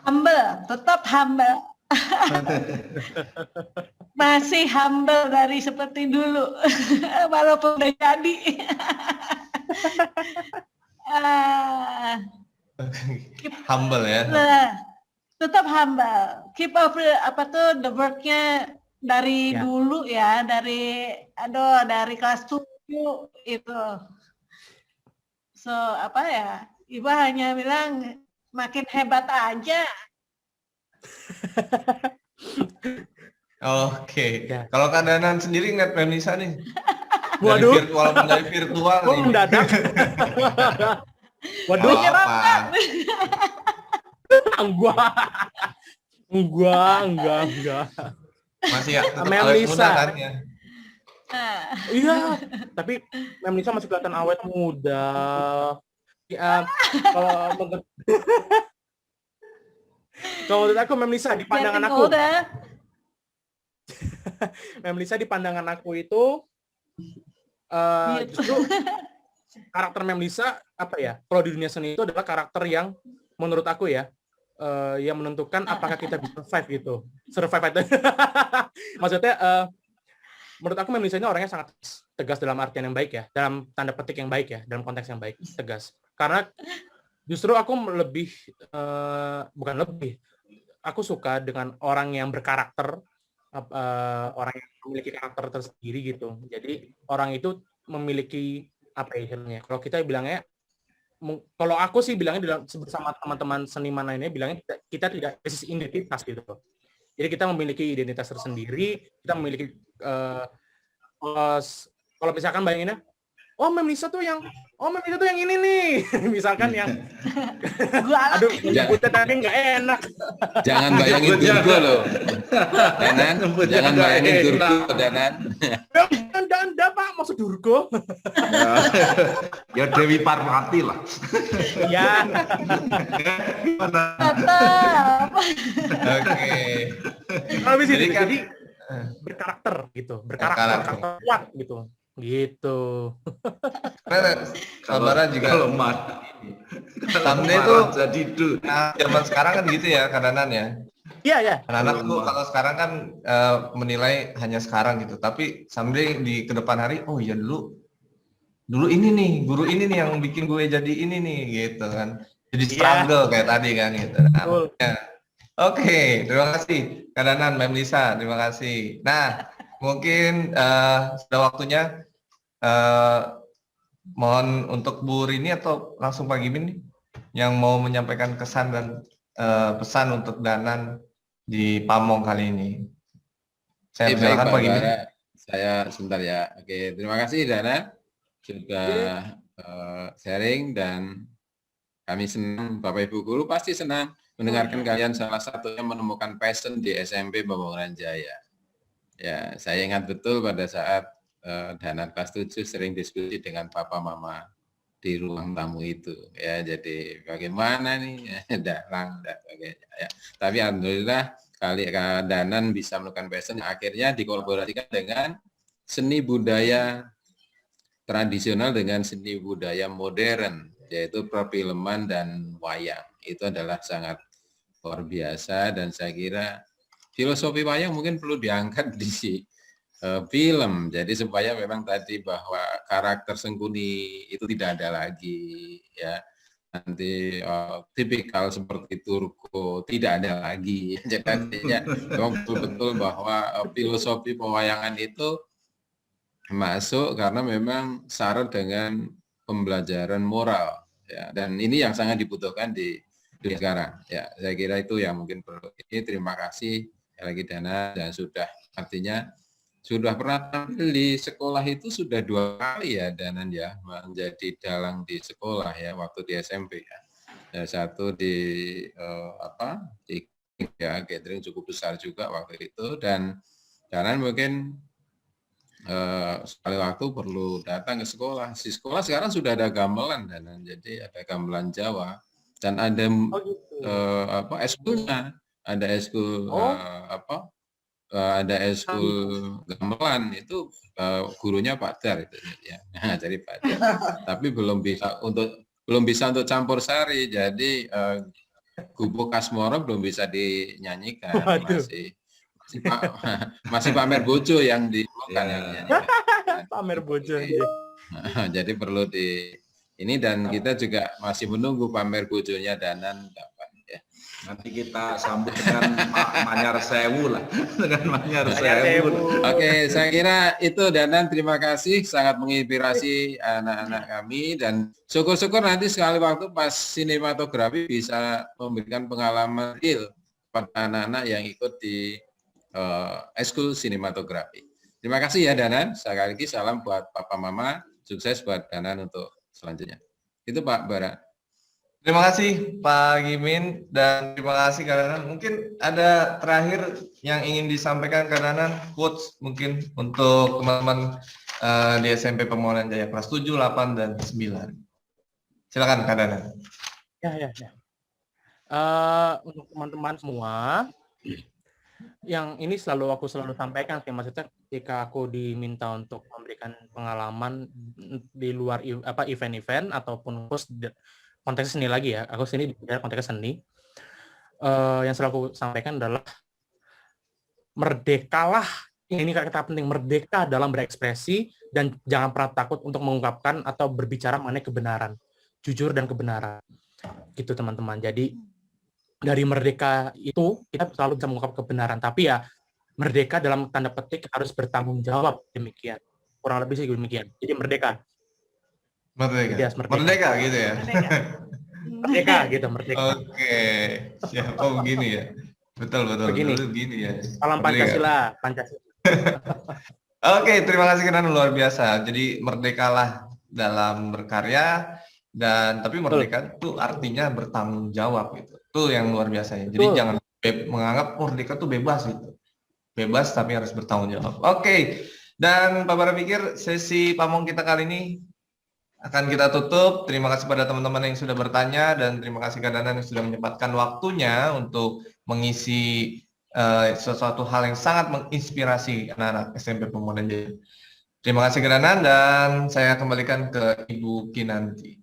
Humble, tetap humble. Masih humble dari seperti dulu, walaupun udah jadi. Humble ya. Tetap humble. Keep up the work-nya dari dulu ya, dari kelas 7 itu. So Ibu hanya bilang makin hebat aja. Oke. Kalau Kak Danan sendiri ngeliat Mem Lisa nih. Waduh. Walaupun dari virtual nih. Mendadak. Waduh. Enggak. Masih ya. Mem Lisa kan ya. Iya, tapi Mem Lisa masih kelihatan awet muda. Kalau menurut aku Mem Lisa di pandangan aku. Mem Lisa di pandangan aku itu Justru karakter Memlisa apa ya? Kalau di dunia seni itu adalah karakter yang menurut aku ya yang menentukan apakah kita bisa survive gitu. Survive itu. Maksudnya menurut aku Memlisa ini orangnya sangat tegas dalam artian yang baik ya, dalam tanda petik yang baik ya, dalam konteks yang baik, tegas. Karena justru aku lebih bukan lebih, aku suka dengan orang yang berkarakter, orang yang memiliki karakter tersendiri gitu. Jadi orang itu memiliki apa ya istilahnya? Kalau kita bilangnya, kalau aku sih bilangnya bersama teman-teman seniman lainnya bilangnya kita tidak krisis identitas gitu. Jadi kita memiliki identitas tersendiri, kita memiliki kalau misalkan bayanginnya, Memlisa tuh yang ini nih, misalkan yang, aduh, nyebutnya tadi nggak enak. Jangan bayangin Durgo loh. Danan, jangan bayangin Durgo, Danan. Anda Pak, maksud Durgo? Ya Dewi Parwati lah. Ya. Tetap. Oke. Habis itu, Jadi kan- jadi berkarakter gitu, berkarakter kuat gitu. Gitu. Karena Sabara juga Kalau marah. thumbnail itu jadi itu. zaman sekarang kan gitu ya kadang-kadang ya. Iya, ya. Anak-anak tuh kalau sekarang kan menilai hanya sekarang gitu, tapi someday di kedepan hari, oh iya dulu ini nih, guru ini nih yang bikin gue jadi ini nih gitu kan. Jadi struggle kayak tadi kan gitu. Nah, ya. Oke, terima kasih Kak Danan, Memlisa, terima kasih. Nah, mungkin sudah waktunya mohon untuk Bu Rini atau langsung Pak Gimin nih yang mau menyampaikan kesan dan pesan untuk Danan di Pamong kali ini. Saya Baik, persilakan Pak Pak Gimin. Bara. Saya sebentar ya. Oke, terima kasih Dana sudah sharing dan kami senang, Bapak Ibu guru pasti senang mendengarkan kalian salah satunya menemukan passion di SMP Pembangunan Jaya. Ya, saya ingat betul pada saat Danan kelas 7 sering diskusi dengan papa mama di ruang tamu itu. Ya, jadi bagaimana nih dalang dan sebagainya. Ya. Tapi alhamdulillah kali Danan bisa menemukan passion akhirnya dikolaborasikan dengan seni budaya tradisional dengan seni budaya modern, yaitu perfilman dan wayang. Itu adalah sangat luar biasa dan saya kira filosofi wayang mungkin perlu diangkat di film. Jadi supaya memang tadi bahwa karakter Sengkuni itu tidak ada lagi ya. Nanti tipikal seperti Turko tidak ada lagi. Jadi artinya memang betul-betul bahwa filosofi pewayangan itu masuk karena memang syarat dengan pembelajaran moral ya, dan ini yang sangat dibutuhkan di dunia sekarang ya. Saya kira itu yang mungkin perlu. Ini terima kasih lagi Dana, dan sudah artinya sudah pernah tampil di sekolah itu sudah 2 kali ya Danan ya, menjadi dalang di sekolah ya waktu di SMP ya. Dan satu di di ya gathering cukup besar juga waktu itu, dan Danan mungkin sekali waktu perlu datang ke sekolah. Di sekolah sekarang sudah ada gamelan dan jadi ada gamelan Jawa dan ada eskulnya, ada eskul ada eskul gamelan itu gurunya Pak Dar itu ya. Nah, jadi Pak Dar. Tapi belum bisa untuk campur sari. Jadi Gubuk Kasmoro belum bisa dinyanyikan. Masih pamer bojo yang dibukan yang pamer bojo. Jadi perlu di ini, dan kita juga masih menunggu pamer bojonya Danan kapan ya. Nanti kita sambut dengan Manyar Sewu lah, dengan Manyar Sewu. Oke, saya kira itu Danan, terima kasih, sangat menginspirasi anak-anak kami, dan syukur-syukur nanti sekali waktu pas sinematografi bisa memberikan pengalaman real pada anak-anak yang ikut di eskul sinematografi. Terima kasih ya Danan. Sekali lagi salam buat Papa Mama. Sukses buat Danan untuk selanjutnya. Itu Pak Bara. Terima kasih Pak Gimin dan terima kasih Kak Danan. Mungkin ada terakhir yang ingin disampaikan Kak Danan, quotes mungkin untuk teman-teman di SMP Pembangunan Jaya kelas 7, 8, dan 9. Silakan Kak Danan. Ya. Untuk teman-teman semua, yang ini aku selalu sampaikan sih, maksudnya ketika aku diminta untuk memberikan pengalaman di luar event-event ataupun konteks seni lagi ya, aku sini di konteks seni, yang selalu aku sampaikan adalah merdekalah. Ini kata penting, merdeka dalam berekspresi dan jangan pernah takut untuk mengungkapkan atau berbicara mengenai kebenaran, jujur dan kebenaran. Gitu teman-teman. Jadi dari merdeka itu kita selalu bisa mengungkap kebenaran, tapi ya merdeka dalam tanda petik harus bertanggung jawab, demikian. Kurang lebih sih demikian. Jadi merdeka. Merdeka. Jadi harus Merdeka gitu ya. Merdeka gitu, merdeka. Oke. Siapa begini ya? Betul Begini. betul begini ya. Salam Merdeka. Pancasila. Oke, terima kasih Kenan, luar biasa. Jadi merdekalah dalam berkarya, dan tapi merdeka itu artinya bertanggung jawab gitu. Itu yang luar biasa ya. Jadi Betul. jangan menganggap merdeka itu bebas gitu. Bebas tapi harus bertanggung jawab. Oke. Dan Pak Bara pikir sesi pamong kita kali ini akan kita tutup. Terima kasih pada teman-teman yang sudah bertanya, dan terima kasih Kak Danan yang sudah menyempatkan waktunya untuk mengisi sesuatu hal yang sangat menginspirasi anak-anak SMP Pemuda Jaya. Terima kasih Kak Danan, dan saya kembalikan ke Ibu Kinanti.